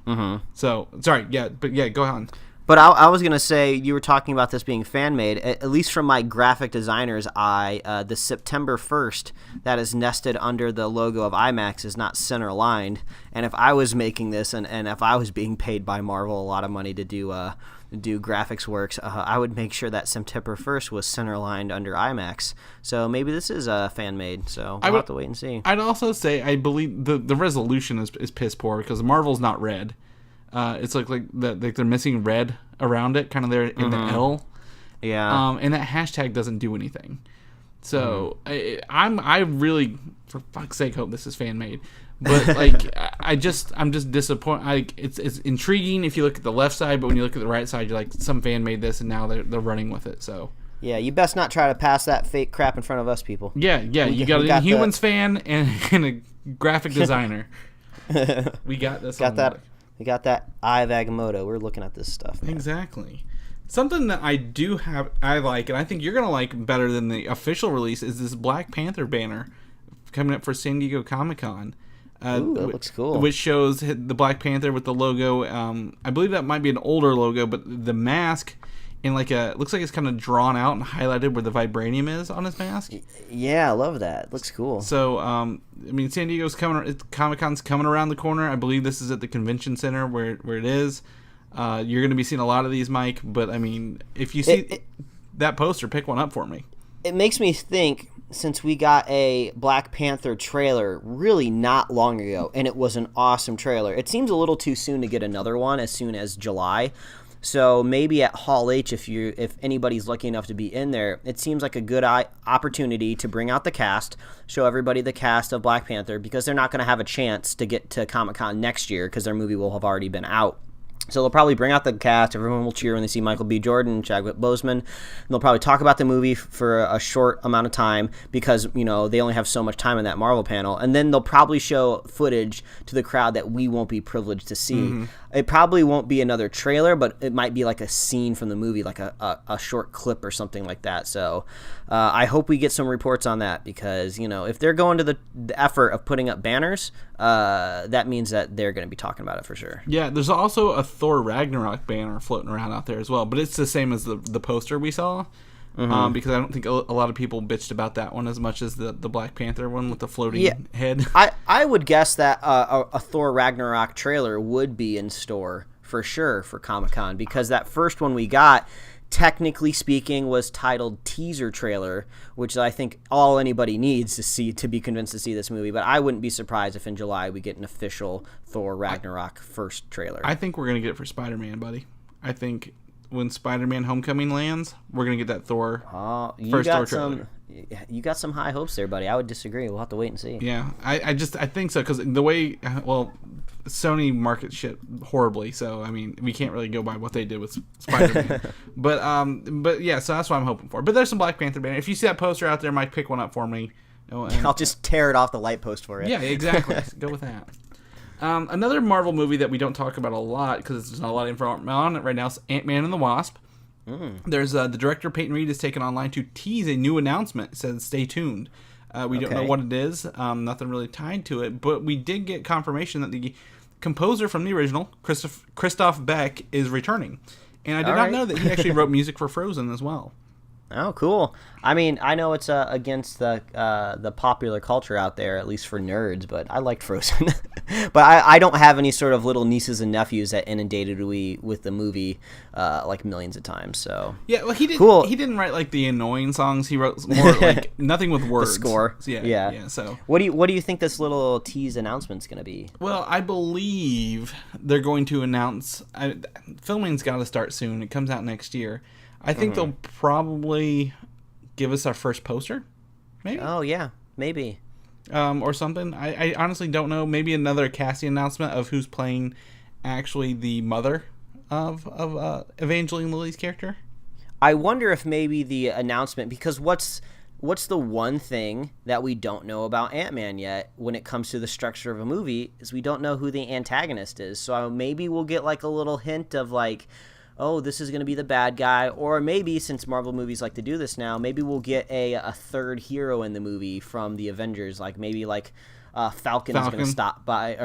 Mm-hmm. So, sorry, go on. But I was going to say, you were talking about this being fan-made. At least from my graphic designer's eye, the September 1st that is nested under the logo of IMAX is not center-aligned. And if I was making this, and if I was being paid by Marvel a lot of money to do graphics works, I would make sure that September 1st was center-aligned under IMAX. So maybe this is fan-made, so we'll have to wait and see. I'd also say I believe the resolution is piss poor, because Marvel's not red. It's like they're missing red around it, kind of there in the L. Yeah. And that hashtag doesn't do anything. So I really, for fuck's sake, hope this is fan made. But like I'm just disappointed. It's intriguing if you look at the left side, but when you look at the right side, you're like, some fan made this, and now they're running with it. So. Yeah, you best not try to pass that fake crap in front of us, people. Yeah. You got an Inhumans fan and a graphic designer. We got this. We got that eye of Agamotto. We're looking at this stuff, man. Exactly. Something that I like, and I think you're going to like better than the official release, is this Black Panther banner coming up for San Diego Comic-Con. Ooh, that looks cool. Which shows the Black Panther with the logo. I believe that might be an older logo, but the mask in it looks like it's kind of drawn out and highlighted where the vibranium is on his mask. Yeah, I love that. It looks cool. So, San Diego's Comic-Con's coming around the corner. I believe this is at the convention center where it is. You're going to be seeing a lot of these, Mike, but I mean, if you see that poster, pick one up for me. It makes me think, since we got a Black Panther trailer really not long ago, and it was an awesome trailer, it seems a little too soon to get another one as soon as July. So maybe at Hall H, if anybody's lucky enough to be in there, it seems like a good opportunity to bring out the cast, show everybody the cast of Black Panther, because they're not going to have a chance to get to Comic-Con next year because their movie will have already been out. So they'll probably bring out the cast. Everyone will cheer when they see Michael B. Jordan and Chadwick Boseman. And they'll probably talk about the movie for a short amount of time because, they only have so much time in that Marvel panel. And then they'll probably show footage to the crowd that we won't be privileged to see. Mm-hmm. It probably won't be another trailer, but it might be like a scene from the movie, like a short clip or something like that. So I hope we get some reports on that because, if they're going to the effort of putting up banners, that means that they're going to be talking about it for sure. Yeah, there's also a Thor Ragnarok banner floating around out there as well, but it's the same as the poster we saw. Mm-hmm. Because I don't think a lot of people bitched about that one as much as the Black Panther one with the floating head. I would guess that a Thor Ragnarok trailer would be in store for sure for Comic-Con because that first one we got, technically speaking, was titled teaser trailer, which I think all anybody needs to see to be convinced to see this movie. But I wouldn't be surprised if in July we get an official Thor Ragnarok first trailer. I think we're going to get it for Spider-Man, buddy. I think when Spider-Man: Homecoming lands, we're gonna get that Thor. Oh, first Thor trailer. You got some high hopes there, buddy. I would disagree. We'll have to wait and see. Yeah, I think so, because the way Sony markets shit horribly, so I mean we can't really go by what they did with Spider-Man. but yeah, so that's what I'm hoping for. But there's some Black Panther banner. If you see that poster out there, Mike, pick one up for me. I'll just tear it off the light post for you. Yeah, exactly. Go with that. Another Marvel movie that we don't talk about a lot because there's not a lot of info on it right now is Ant-Man and the Wasp. There's the director Peyton Reed has taken online to tease a new announcement. It says stay tuned. We don't know what it is. Nothing really tied to it, but we did get confirmation that the composer from the original, Christoph Beck, is returning. And I did not know that he actually wrote music for Frozen as well. Oh, cool. I mean, I know it's against the popular culture out there, at least for nerds, but I liked Frozen. But I don't have any sort of little nieces and nephews that inundated me with the movie like millions of times. So yeah, well, he didn't write like the annoying songs. He wrote more like nothing with words. The score. Yeah. So what do you think this little tease announcement's going to be? Well, I believe they're going to announce. Filming's got to start soon. It comes out next year. I think they'll probably give us our first poster, maybe. Oh yeah, maybe. Or something. I honestly don't know. Maybe another casting announcement of who's playing actually the mother of Evangeline Lilly's character. I wonder if maybe the announcement, because what's the one thing that we don't know about Ant-Man yet when it comes to the structure of a movie is we don't know who the antagonist is. So maybe we'll get like a little hint of like, oh, this is going to be the bad guy. Or maybe, since Marvel movies like to do this now, maybe we'll get a third hero in the movie from the Avengers. Like maybe like Falcon is going to stop by,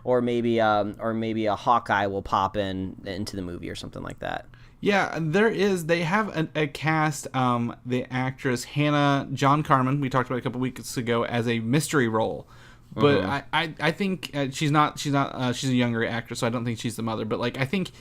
or maybe a Hawkeye will pop into the movie or something like that. Yeah, they have a cast, the actress Hannah John Carmen, we talked about a couple weeks ago, as a mystery role. But I think she's a younger actress, so I don't think she's the mother. But like I think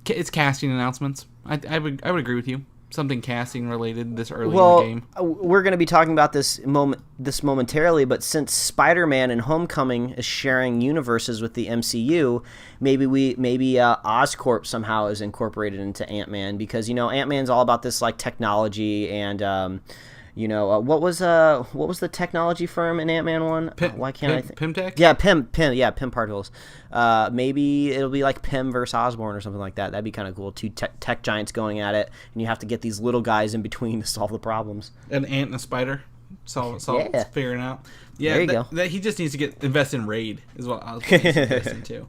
it's casting announcements. I would agree with you. Something casting related this early in the game. We're going to be talking about this momentarily, but since Spider-Man and Homecoming is sharing universes with the MCU, maybe Oscorp somehow is incorporated into Ant-Man, because Ant-Man's all about this like technology and what was the technology firm in Ant-Man 1? Why can't I think? Pimtech? Yeah, Pym particles. Maybe it'll be like Pym versus Osborn or something like that. That'd be kind of cool. Two tech giants going at it, and you have to get these little guys in between to solve the problems. An ant and a spider, figuring out. Yeah, there you go. That he just needs to invest in Raid is what I was investing too.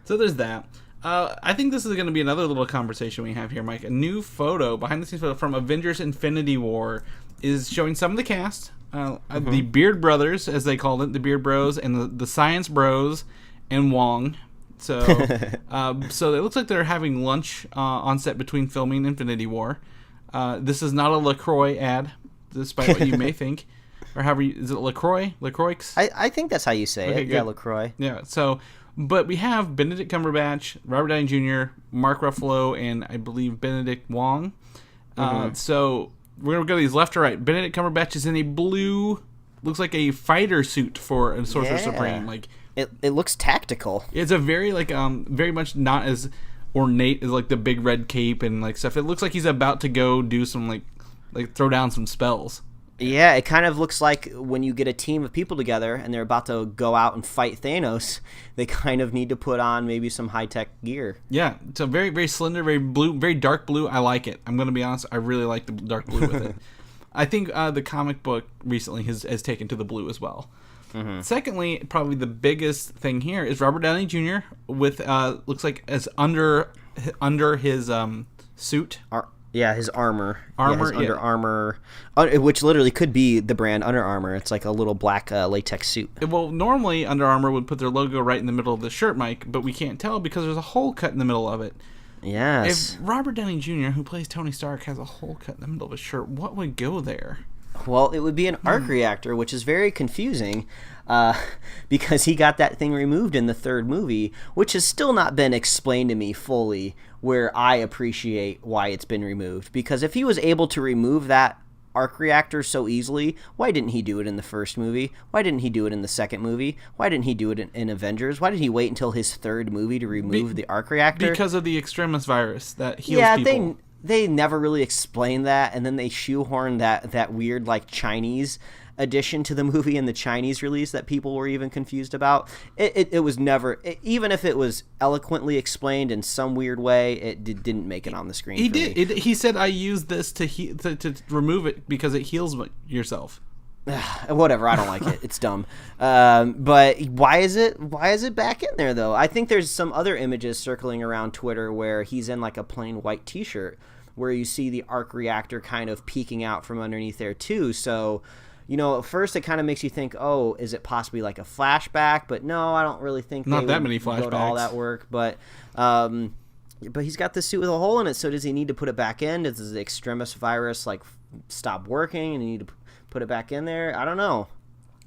So there's that. I think this is going to be another little conversation we have here, Mike. A new behind the scenes photo from Avengers Infinity War is showing some of the cast, the Beard Brothers, as they called it, the Beard Bros, and the Science Bros, and Wong. So, so it looks like they're having lunch on set between filming Infinity War. This is not a LaCroix ad, despite what you may think, or however is it LaCroix? LaCroix? I think that's how you say it. Good. Yeah, LaCroix. Yeah. So, but we have Benedict Cumberbatch, Robert Downey Jr., Mark Ruffalo, and I believe Benedict Wong. So we're going to go these left to right. Benedict Cumberbatch is in a blue, looks like a fighter suit for a Sorcerer Supreme. Like it looks tactical. It's a very very much not as ornate as like the big red cape and like stuff. It looks like he's about to go do some like throw down some spells. Yeah, it kind of looks like when you get a team of people together and they're about to go out and fight Thanos, they kind of need to put on maybe some high-tech gear. Yeah, so very, very slender, very blue, very dark blue. I like it. I'm going to be honest, I really like the dark blue with it. I think the comic book recently has taken to the blue as well. Secondly, probably the biggest thing here is Robert Downey Jr. with, looks like as under his suit. Yeah, his armor. Under Armour, which literally could be the brand Under Armour. It's like a little black latex suit. Well, normally Under Armour would put their logo right in the middle of the shirt, Mike, but we can't tell because there's a hole cut in the middle of it. Yes. If Robert Downey Jr., who plays Tony Stark, has a hole cut in the middle of his shirt, what would go there? Well, it would be an arc reactor, which is very confusing because he got that thing removed in the third movie, which has still not been explained to me fully, where I appreciate why it's been removed. Because if he was able to remove that arc reactor so easily, why didn't he do it in the first movie? Why didn't he do it in the second movie? Why didn't he do it in Avengers? Why did he wait until his third movie to remove the arc reactor? Because of the extremis virus that heals people. They never really explained that, and then they shoehorned that weird, like, Chinese addition to the movie in the Chinese release that people were even confused about. It was never, even if it was eloquently explained in some weird way, it didn't make it on the screen. He said, I used this to remove it because it heals yourself. Whatever, I don't like it. It's dumb. But why is it back in there, though? I think there's some other images circling around Twitter where he's in, like, a plain white t-shirt where you see the arc reactor kind of peeking out from underneath there, too. So, you know, at first it kind of makes you think, oh, is it possibly like a flashback? But no, I don't really think not that many flashbacks. Go to all that work. But he's got this suit with a hole in it, so does he need to put it back in? Does the extremis virus, like, stop working and you need to put it back in there? I don't know.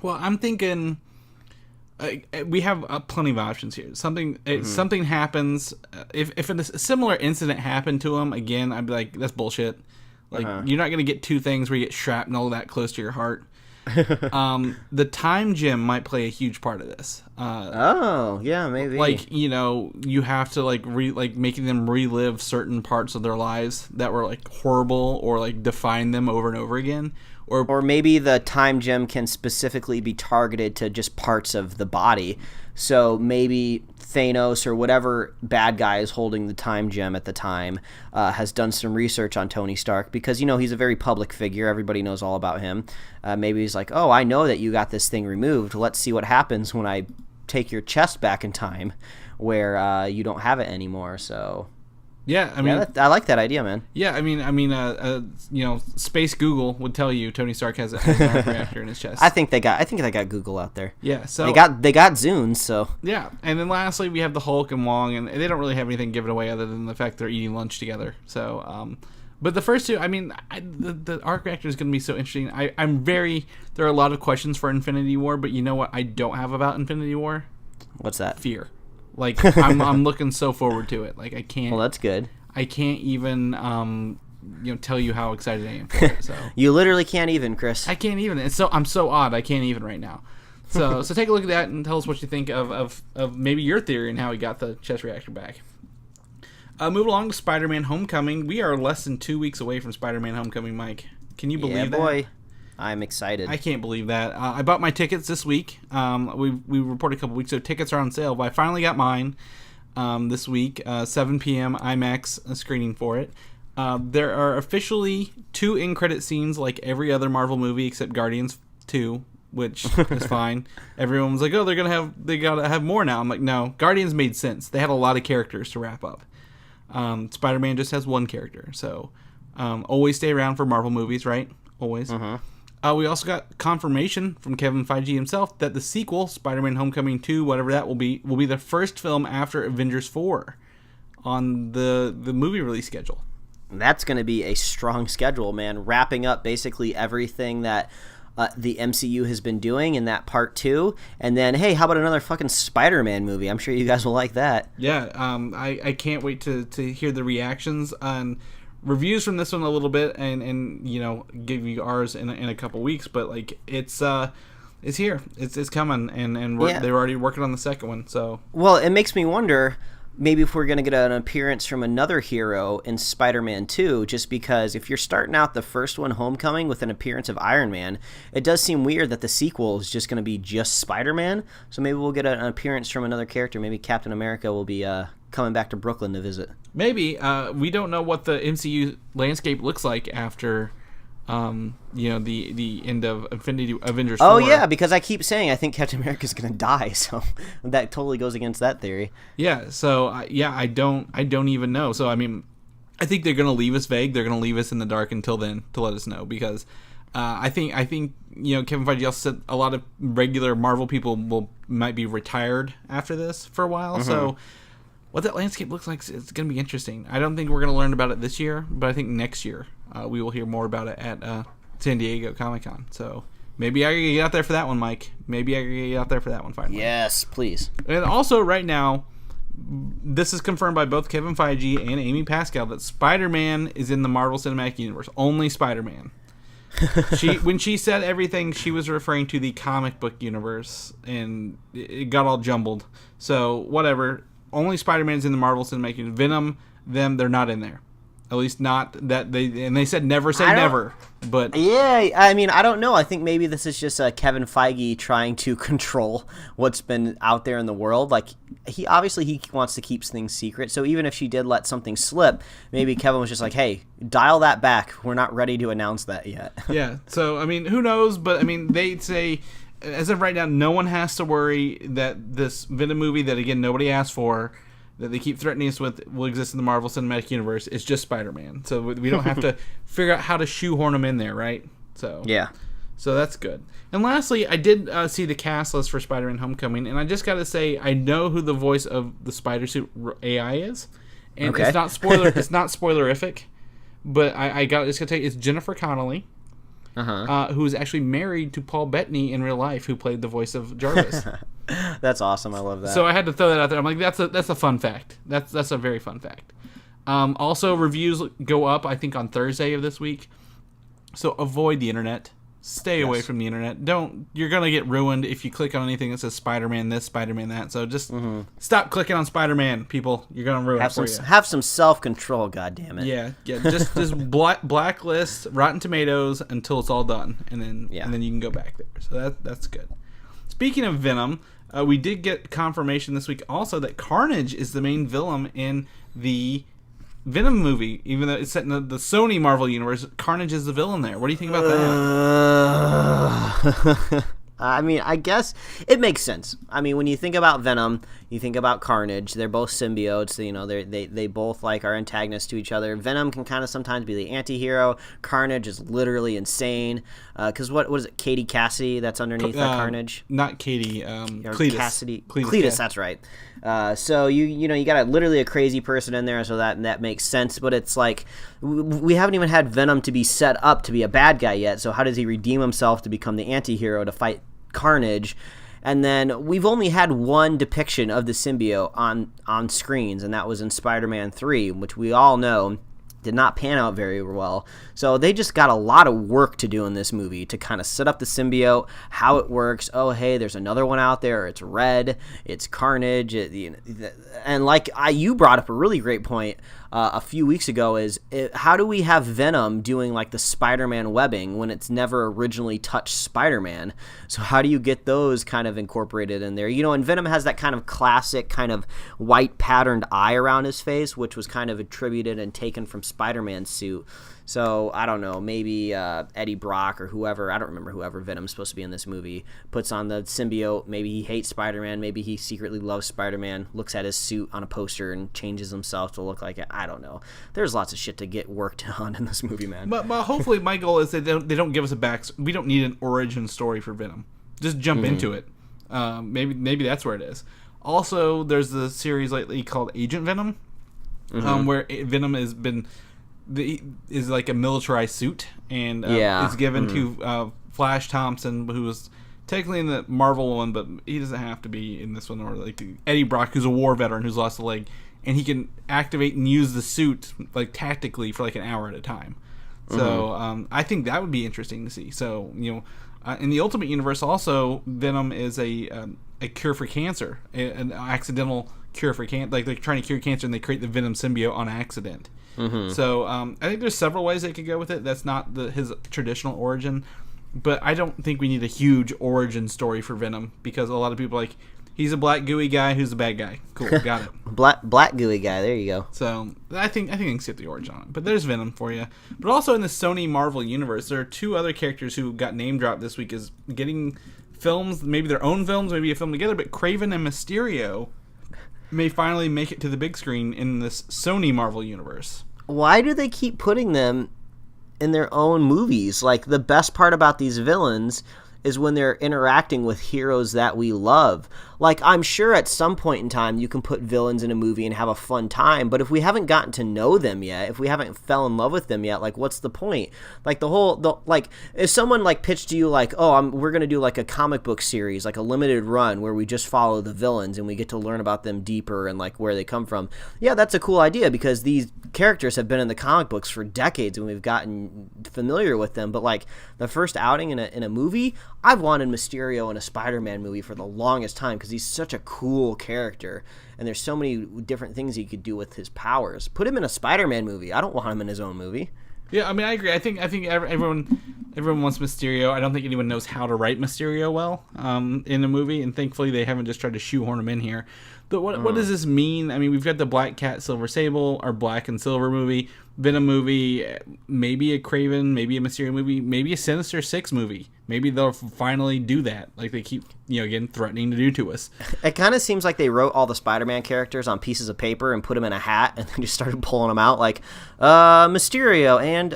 Well, I'm thinking we have plenty of options here. Something happens. If a similar incident happened to him again, I'd be like, that's bullshit. Like, you're not going to get two things where you get shrapnel that close to your heart. The time gem might play a huge part of this. Yeah, maybe. Like, you know, you have to, like, making them relive certain parts of their lives that were, like, horrible, or, like, define them over and over again. Or maybe the time gem can specifically be targeted to just parts of the body. So maybe Thanos or whatever bad guy is holding the time gem at the time has done some research on Tony Stark, because, you know, he's a very public figure. Everybody knows all about him. Maybe he's like, oh, I know that you got this thing removed. Let's see what happens when I take your chest back in time where you don't have it anymore. So... yeah, I mean, I like that idea, man. Yeah, I mean, you know, Space Google would tell you Tony Stark has an arc reactor in his chest. I think they got Google out there. Yeah, so they got Zunes, so yeah. And then lastly, we have the Hulk and Wong, and they don't really have anything given away other than the fact they're eating lunch together. So, but the first two, I mean, the arc reactor is going to be so interesting. There are a lot of questions for Infinity War, but you know what I don't have about Infinity War? What's that? Fear. Like, I'm looking so forward to it. Like, I can't. Well, that's good. I can't even, tell you how excited I am for it. So you literally can't even, Chris. I can't even. I'm so odd. I can't even right now. So take a look at that and tell us what you think of maybe your theory and how he got the chest reactor back. Move along to Spider-Man: Homecoming. We are less than 2 weeks away from Spider-Man: Homecoming, Mike. Can you believe that? Boy. I'm excited. I can't believe that. I bought my tickets this week. We reported a couple weeks ago. Tickets are on sale, but I finally got mine this week. 7 p.m. IMAX screening for it. There are officially 2 in-credit scenes like every other Marvel movie except Guardians 2, which is fine. Everyone was like, oh, they gotta have more now. I'm like, no. Guardians made sense. They had a lot of characters to wrap up. Spider-Man just has one character. So always stay around for Marvel movies, right? Always. We also got confirmation from Kevin Feige himself that the sequel, Spider-Man: Homecoming 2, whatever that will be the first film after Avengers 4 on the movie release schedule. That's going to be a strong schedule, man. Wrapping up basically everything that the MCU has been doing in that part 2. And then, hey, how about another fucking Spider-Man movie? I'm sure you guys will like that. Yeah, I can't wait to hear the reactions on reviews from this one a little bit, and you know, give you ours in a couple weeks. But like, it's here, it's coming, and they're already working on the second one. So, well, it makes me wonder maybe if we're gonna get an appearance from another hero in Spider-Man 2, just because if you're starting out the first one, Homecoming, with an appearance of Iron Man, it does seem weird that the sequel is just gonna be just Spider-Man. So maybe we'll get an appearance from another character. Maybe Captain America will be coming back to Brooklyn to visit. Maybe. We don't know what the MCU landscape looks like after, the end of Avengers 4. Oh, yeah, because I keep saying I think Captain America's going to die, so that totally goes against that theory. Yeah, so, I don't even know. So, I mean, I think they're going to leave us vague. They're going to leave us in the dark until then to let us know, because I think Kevin Feige also said a lot of regular Marvel people might be retired after this for a while, so what that landscape looks like, it's going to be interesting. I don't think we're going to learn about it this year, but I think next year we will hear more about it at San Diego Comic-Con. So maybe I can get out there for that one, Mike. Maybe I can get out there for that one finally. Yes, please. And also right now, this is confirmed by both Kevin Feige and Amy Pascal that Spider-Man is in the Marvel Cinematic Universe. Only Spider-Man. When she said everything, she was referring to the comic book universe, and it got all jumbled. So whatever. Only Spider-Man's in the Marvel Cinematic Universe. Venom, they're not in there. At least not that they said never say never. But yeah, I mean, I don't know. I think maybe this is just Kevin Feige trying to control what's been out there in the world. Like he wants to keep things secret. So even if she did let something slip, maybe Kevin was just like, "Hey, dial that back. We're not ready to announce that yet." Yeah. So I mean, who knows? But I mean, they say as of right now, no one has to worry that this Venom movie that again nobody asked for, that they keep threatening us with, will exist in the Marvel Cinematic Universe. It's just Spider-Man. So we don't have to figure out how to shoehorn him in there, right? So yeah. So that's good. And lastly, I did see the cast list for Spider-Man Homecoming, and I just got to say, I know who the voice of the Spider Suit AI is. And it's not spoilerific, but I got to tell you, it's Jennifer Connelly. Who is actually married to Paul Bettany in real life, who played the voice of Jarvis. That's awesome. I love that. So I had to throw that out there. I'm like, that's a fun fact. That's a very fun fact. Also, reviews go up, I think, on Thursday of this week. So avoid the internet. Stay away from the internet. You're going to get ruined if you click on anything that says Spider-Man this, Spider-Man that. So just stop clicking on Spider-Man, people. You're going to ruin it for you. Have some self-control, goddammit. Yeah. Just blacklist Rotten Tomatoes until it's all done, and then you can go back there. So that's good. Speaking of Venom, we did get confirmation this week also that Carnage is the main villain in the Venom movie, even though it's set in the Sony Marvel universe. Carnage is the villain there. What do you think about that? I mean, I guess it makes sense. I mean, when you think about Venom, you think about Carnage. They're both symbiotes. You know, they both like are antagonists to each other. Venom can kind of sometimes be the anti-hero. Carnage is literally insane. Because what is it? Katie Cassidy that's underneath that Carnage. Not Katie. Cletus. Cassidy. Cletus. That's right. So you got literally a crazy person in there, so that makes sense. But it's like we haven't even had Venom to be set up to be a bad guy yet. So how does he redeem himself to become the anti-hero to fight Carnage? And then we've only had one depiction of the symbiote on screens, and that was in Spider-Man 3, which we all know did not pan out very well. So they just got a lot of work to do in this movie to kind of set up the symbiote, how it works. Oh, hey, there's another one out there. It's red. It's Carnage. And like you brought up a really great point a few weeks ago how do we have Venom doing like the Spider-Man webbing when it's never originally touched Spider-Man? So how do you get those kind of incorporated in there? You know, and Venom has that kind of classic kind of white patterned eye around his face, which was kind of attributed and taken from Spider-Man's suit. So, I don't know, maybe Eddie Brock or whoever, I don't remember whoever Venom's supposed to be in this movie, puts on the symbiote. Maybe he hates Spider-Man. Maybe he secretly loves Spider-Man, looks at his suit on a poster and changes himself to look like it. I don't know. There's lots of shit to get worked on in this movie, man. But hopefully my goal is that they don't give us we don't need an origin story for Venom. Just jump into it. Maybe that's where it is. Also, there's the series lately called Agent Venom, where Venom has been... is like a militarized suit, and it's given to Flash Thompson, who was technically in the Marvel one, but he doesn't have to be in this one, or like Eddie Brock, who's a war veteran who's lost a leg, and he can activate and use the suit like tactically for like an hour at a time. So I think that would be interesting to see. So in the Ultimate Universe, also Venom is a cure for cancer, an accidental cure for cancer. Like they're trying to cure cancer, and they create the Venom symbiote on accident. So I think there's several ways they could go with it. That's not his traditional origin, but I don't think we need a huge origin story for Venom, because a lot of people are like, he's a black gooey guy who's a bad guy. Cool, got it. black gooey guy. There you go. So I think I can skip the origin on it. But there's Venom for you. But also in the Sony Marvel universe, there are two other characters who got name dropped this week as getting films, maybe their own films, maybe a film together. But Kraven and Mysterio may finally make it to the big screen in this Sony Marvel universe. Why do they keep putting them in their own movies? Like, the best part about these villains is when they're interacting with heroes that we love. Like, I'm sure at some point in time you can put villains in a movie and have a fun time, but if we haven't gotten to know them yet, if we haven't fell in love with them yet, like, what's the point? Like, like, if someone, like, pitched to you, like, oh, we're going to do, like, a comic book series, like a limited run where we just follow the villains and we get to learn about them deeper and, like, where they come from. Yeah, that's a cool idea because these characters have been in the comic books for decades and we've gotten familiar with them. But, like, the first outing in a movie, I've wanted Mysterio in a Spider-Man movie for the longest time because he's such a cool character and there's so many different things he could do with his powers. Put him in a Spider-Man movie. I don't want him in his own movie. Yeah, I mean, I agree. I think everyone wants Mysterio. I don't think anyone knows how to write Mysterio well in a movie, and thankfully they haven't just tried to shoehorn him in here. But what does this mean? I mean, we've got the Black Cat, Silver Sable, our Black and Silver movie, Venom movie, maybe a Kraven, maybe a Mysterio movie, maybe a Sinister Six movie. Maybe they'll finally do that, like they keep, again, threatening to do to us. It kind of seems like they wrote all the Spider-Man characters on pieces of paper and put them in a hat and then just started pulling them out, like, Mysterio and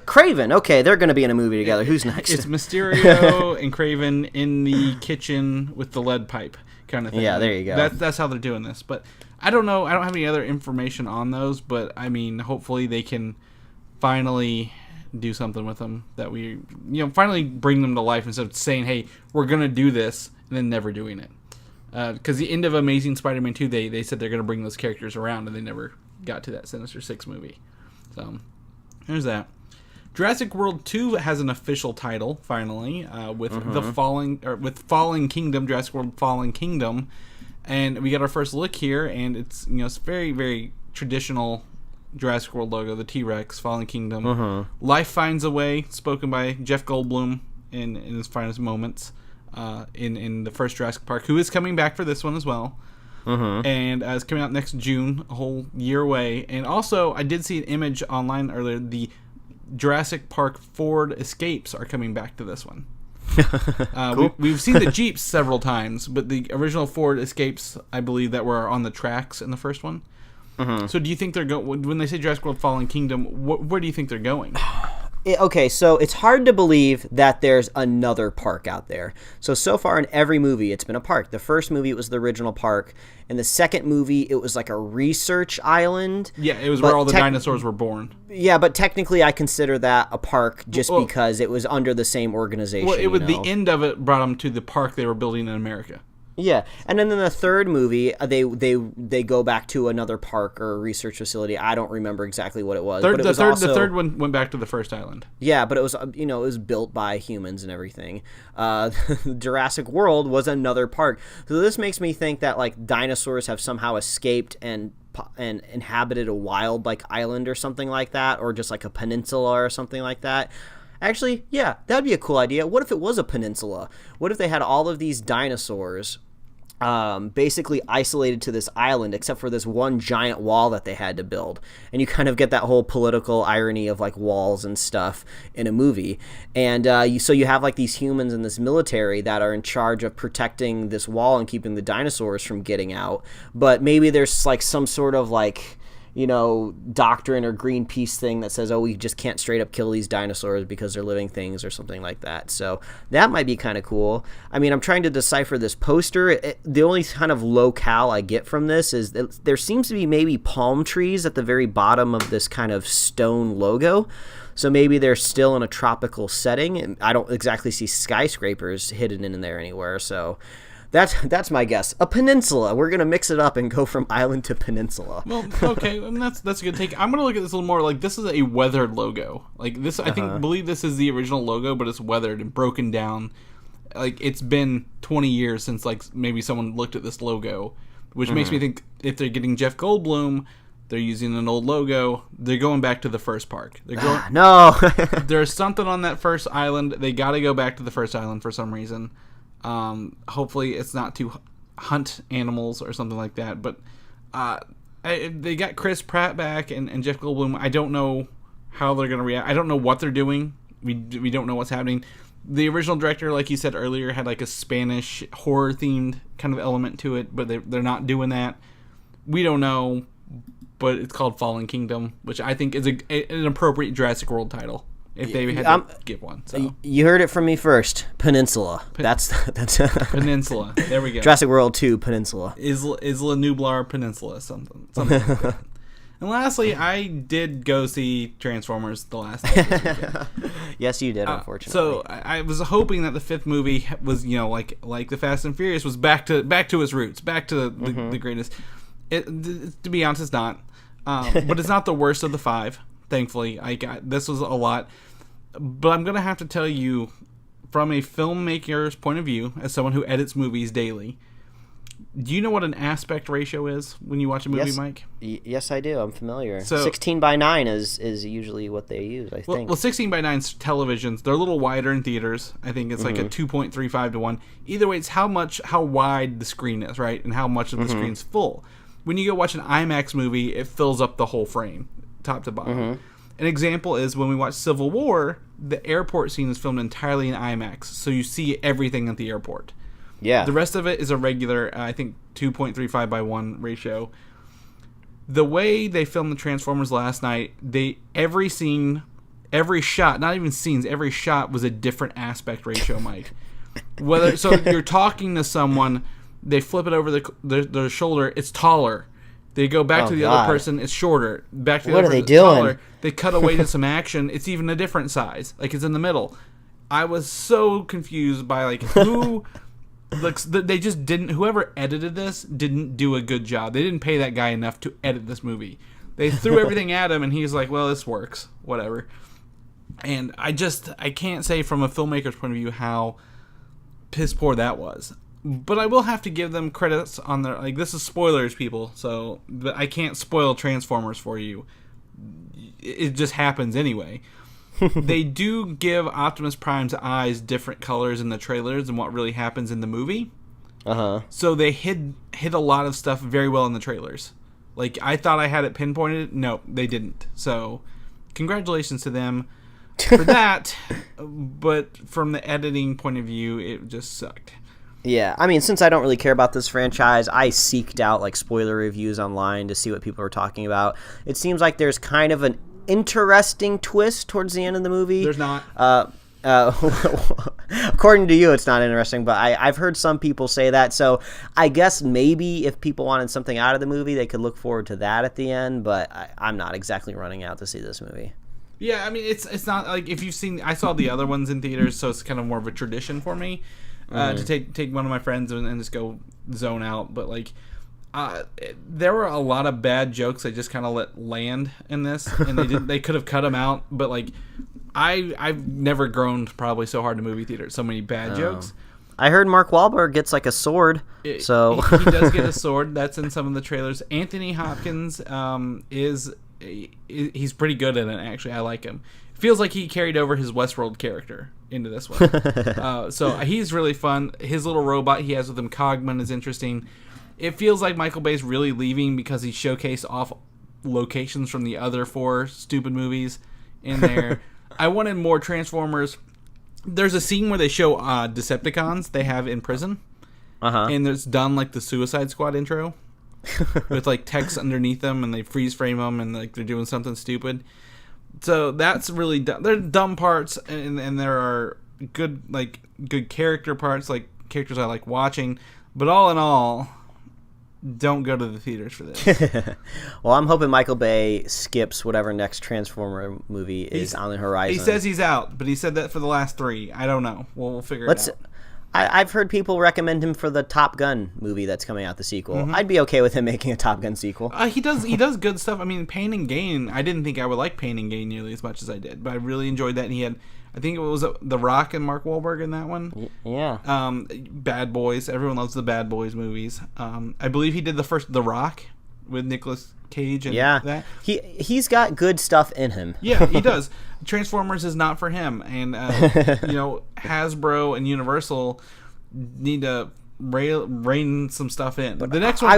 Kraven. Okay, they're going to be in a movie together. Who's next? It's Mysterio and Kraven in the kitchen with the lead pipe kind of thing. Yeah, there you go. That's how they're doing this. But I don't know. I don't have any other information on those, but, I mean, hopefully they can finally do something with them that we, finally bring them to life instead of saying, hey, we're going to do this and then never doing it. Because the end of Amazing Spider-Man 2, they said they're going to bring those characters around and they never got to that Sinister Six movie. So, there's that. Jurassic World 2 has an official title, finally, with Fallen Kingdom, Jurassic World Fallen Kingdom. And we got our first look here, and it's, it's very, very traditional Jurassic World logo, the T-Rex, Fallen Kingdom. Life Finds a Way, spoken by Jeff Goldblum in his finest moments in the first Jurassic Park, who is coming back for this one as well. And it's coming out next June, a whole year away. And also, I did see an image online earlier, the Jurassic Park Ford Escapes are coming back to this one. Cool. We've seen the Jeeps several times, but the original Ford Escapes, I believe, that were on the tracks in the first one. So do you think they're going, when they say Jurassic World Fallen Kingdom, where do you think they're going? Okay, so it's hard to believe that there's another park out there. So far in every movie, it's been a park. The first movie, it was the original park. In the second movie, it was like a research island. Yeah, it was where all the dinosaurs were born. Yeah, but technically I consider that a park just because it was under the same organization. Well, the end of it brought them to the park they were building in America. Yeah, and then in the third movie, they go back to another park or a research facility. I don't remember exactly what it was. The third one went back to the first island. Yeah, but it was it was built by humans and everything. Jurassic World was another park, so this makes me think that like dinosaurs have somehow escaped and inhabited a wild like island or something like that, or just like a peninsula or something like that. Actually, yeah, that'd be a cool idea. What if it was a peninsula? What if they had all of these dinosaurs basically isolated to this island except for this one giant wall that they had to build? And you kind of get that whole political irony of like walls and stuff in a movie. And so you have like these humans and this military that are in charge of protecting this wall and keeping the dinosaurs from getting out. But maybe there's like some sort of like doctrine or Greenpeace thing that says, oh, we just can't straight up kill these dinosaurs because they're living things or something like that. So that might be kind of cool. I mean, I'm trying to decipher this poster. The only kind of locale I get from this is that there seems to be maybe palm trees at the very bottom of this kind of stone logo. So maybe they're still in a tropical setting, and I don't exactly see skyscrapers hidden in there anywhere. So That's my guess. A peninsula. We're gonna mix it up and go from island to peninsula. Well, okay, and that's a good take. I'm gonna look at this a little more. Like, this is a weathered logo. Like this, I believe this is the original logo, but it's weathered and broken down. Like, it's been 20 years since like maybe someone looked at this logo, which makes me think if they're getting Jeff Goldblum, they're using an old logo. They're going back to the first park. They're going. No. There's something on that first island. They got to go back to the first island for some reason. Hopefully it's not to hunt animals or something like that, but they got Chris Pratt back and Jeff Goldblum. I don't know how they're going to react. I don't know what they're doing. We don't know what's happening. The original director, like you said earlier, had like a Spanish horror themed kind of element to it, but they're not doing that. We don't know, but it's called Fallen Kingdom, which I think is an appropriate Jurassic World title. if they had to give one. So. You heard it from me first. Peninsula. That's Peninsula. There we go. Jurassic World 2 Peninsula. Isla Nublar Peninsula, something like that. And lastly, I did go see Transformers the last day this weekend. Yes, you did, unfortunately. So I was hoping that the fifth movie was, like the Fast and Furious, was back to its roots, back to the greatest. To be honest, it's not. But it's not the worst of the five. Thankfully, this was a lot. But I'm gonna have to tell you, from a filmmaker's point of view, as someone who edits movies daily. Do you know what an aspect ratio is when you watch a movie, Mike? Yes, I do. I'm familiar. So, 16:9 is usually what they use, I think. Well, 16:9 televisions, they're a little wider in theaters. I think it's like a 2.35 to 1. Either way, it's how wide the screen is, right? And how much of the screen's full. When you go watch an IMAX movie, it fills up the whole frame, top to bottom. An example is when we watch Civil War, the airport scene is filmed entirely in IMAX, so you see everything at the airport. Yeah. The rest of it is a regular, I think, 2.35 by 1 ratio. The way they filmed the Transformers last night, every scene, every shot, not even scenes, every shot was a different aspect ratio, Mike. So you're talking to someone, they flip it over their shoulder, it's taller. They go back to the other person, it's shorter. Back to the what other are they person, it's doing? taller. They cut away to some action, it's even a different size. Like, it's in the middle. I was so confused by, who... they just didn't. Whoever edited this didn't do a good job. They didn't pay that guy enough to edit this movie. They threw everything at him, and he's like, "Well, this works, whatever." And I can't say from a filmmaker's point of view how piss poor that was. But I will have to give them credits on their this is spoilers, people. So, but I can't spoil Transformers for you. It just happens anyway. They do give Optimus Prime's eyes different colors in the trailers than what really happens in the movie. So they hid a lot of stuff very well in the trailers. I thought I had it pinpointed. No, they didn't. So congratulations to them for that. But from the editing point of view, it just sucked. Yeah, I mean, since I don't really care about this franchise, I seeked out spoiler reviews online to see what people were talking about. It seems like there's kind of an interesting twist towards the end of the movie. There's not. According to you, it's not interesting, but I've heard some people say that. So I guess maybe if people wanted something out of the movie, they could look forward to that at the end. But I'm not exactly running out to see this movie. Yeah, I mean, it's not if you've seen. I saw the other ones in theaters, so it's kind of more of a tradition for me to take one of my friends and just go zone out. But there were a lot of bad jokes they just kind of let land in this, and they could have cut them out. But I've never groaned probably so hard in a movie theater. So many bad jokes. I heard Mark Wahlberg gets a sword. He does get a sword. That's in some of the trailers. Anthony Hopkins he's pretty good in it. Actually, I like him. Feels like he carried over his Westworld character into this one. So he's really fun. His little robot he has with him, Cogman, is interesting. It feels like Michael Bay's really leaving because he showcased off locations from the other 4 stupid movies in there. I wanted more Transformers. There's a scene where they show Decepticons they have in prison. And it's done like the Suicide Squad intro. With text underneath them, and they freeze frame them, and they're doing something stupid. So that's really dumb. There are dumb parts, and there are good character parts, characters I like watching. But all in all, don't go to the theaters for this. Well, I'm hoping Michael Bay skips whatever next Transformer movie is on the horizon. He says he's out, but he said that for the last 3. I don't know. We'll figure it out. I've heard people recommend him for the Top Gun movie that's coming out, the sequel. I'd be okay with him making a Top Gun sequel. He does good stuff. I mean, Pain and Gain, I didn't think I would like Pain and Gain nearly as much as I did, but I really enjoyed that. And he had, I think it was The Rock and Mark Wahlberg in that one. Yeah. Bad Boys. Everyone loves the Bad Boys movies. I believe he did the first The Rock with Nicolas Cage and that. He's got good stuff in him. Yeah, he does. Transformers is not for him, and Hasbro and Universal need to rein some stuff in. But the next one,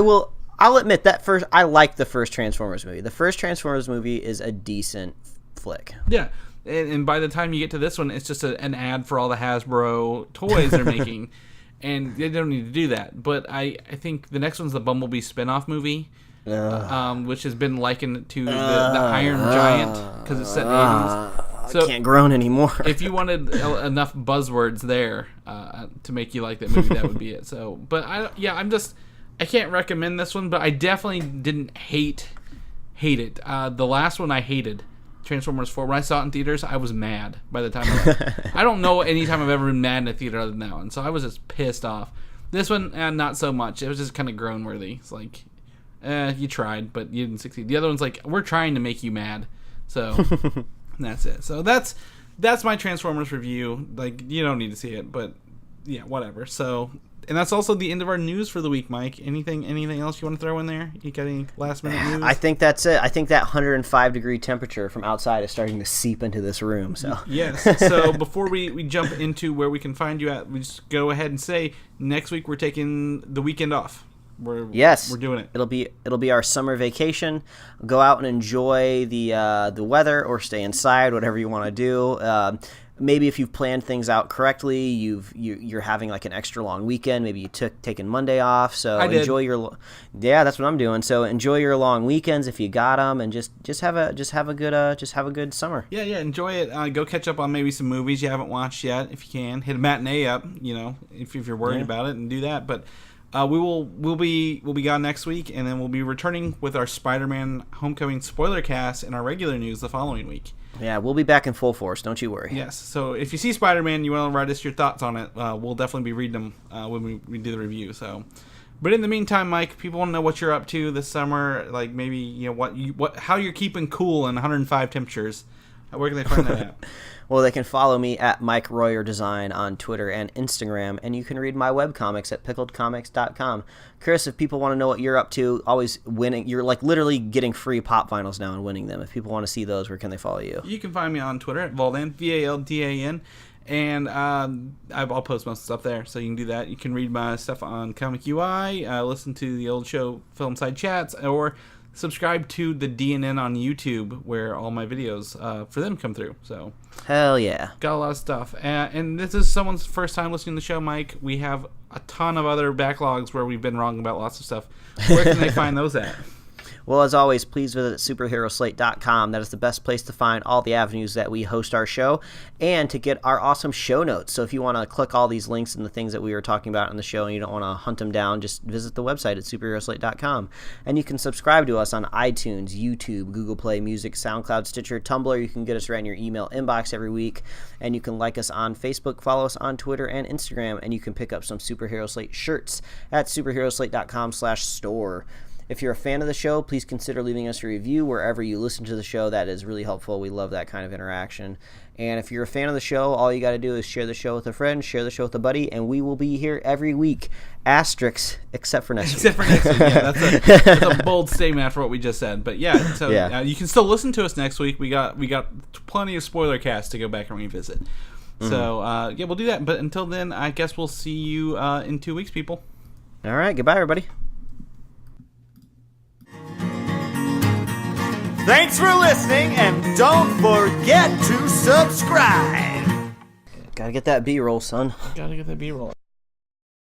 I'll admit that I like the first Transformers movie. The first Transformers movie is a decent flick. Yeah, and by the time you get to this one, it's just an ad for all the Hasbro toys they're making, and they don't need to do that. But I think the next one's the Bumblebee spinoff movie. which has been likened to the Iron Giant because it's set in the 80s. So I can't groan anymore. if you wanted enough buzzwords there to make you like that movie, that would be it. So, but I can't recommend this one, but I definitely didn't hate it. The last one I hated, Transformers 4. When I saw it in theaters, I was mad by the time I don't know any time I've ever been mad in a theater other than that one. So I was just pissed off. This one, not so much. It was just kind of groan worthy. It's like, you tried, but you didn't succeed. The other one's like, we're trying to make you mad. So that's it. So that's my Transformers review. Like, you don't need to see it, but yeah, whatever. So, and that's also the end of our news for the week, Mike. Anything else you want to throw in there? You got any last minute news? I think that's it. I think that 105-degree temperature from outside is starting to seep into this room. So yes. So before we jump into where we can find you at, we just go ahead and say next week we're taking the weekend off. We're doing it. It'll be our summer vacation. Go out and enjoy the weather, or stay inside, whatever you want to do. Maybe if you've planned things out correctly, you're having like an extra long weekend. Maybe you taken Monday off, so enjoy your. Yeah, that's what I'm doing. So enjoy your long weekends if you got them, and just have a good summer. Yeah, enjoy it. Go catch up on maybe some movies you haven't watched yet, if you can. Hit a matinee up, if you're worried about it, and do that. But we'll be gone next week, and then we'll be returning with our Spider-Man Homecoming spoiler cast and our regular news the following week. Yeah, we'll be back in full force. Don't you worry. Yes. So if you see Spider-Man, you want to write us your thoughts on it. We'll definitely be reading them when we do the review. So, but in the meantime, Mike, people want to know what you're up to this summer. Like maybe how you're keeping cool in 105 temperatures. Where can they find that at? Well, they can follow me at Mike Royer Design on Twitter and Instagram, and you can read my webcomics at pickledcomics.com. Chris, if people want to know what you're up to, always winning, you're like literally getting free pop vinyls now and winning them. If people want to see those, where can they follow you? You can find me on Twitter at Valdan, Valdan, and I'll post most stuff there, so you can do that. You can read my stuff on Comic UI, listen to the old show Film Side Chats, or subscribe to the DNN on YouTube, where all my videos for them come through. So hell yeah, got a lot of stuff. And this is someone's first time listening to the show, Mike. We have a ton of other backlogs where we've been wrong about lots of stuff. Where can they find those at? Well, as always, please visit superheroslate.com. That is the best place to find all the avenues that we host our show, and to get our awesome show notes. So if you want to click all these links and the things that we were talking about in the show and you don't want to hunt them down, just visit the website at superheroslate.com. And you can subscribe to us on iTunes, YouTube, Google Play Music, SoundCloud, Stitcher, Tumblr. You can get us right in your email inbox every week. And you can like us on Facebook, follow us on Twitter and Instagram, and you can pick up some Superhero Slate shirts at superheroslate.com/store. If you're a fan of the show, please consider leaving us a review wherever you listen to the show. That is really helpful. We love that kind of interaction. And if you're a fan of the show, all you got to do is share the show with a friend, share the show with a buddy, and we will be here every week. Asterisks, except for next week. Except for next week, yeah. That's a bold statement after what we just said. But yeah, so Yeah. You can still listen to us next week. We got plenty of spoiler casts to go back and revisit. So, yeah, we'll do that. But until then, I guess we'll see you in 2 weeks, people. All right, goodbye, everybody. Thanks for listening, and don't forget to subscribe. Gotta get that B-roll, son. Gotta get that B-roll.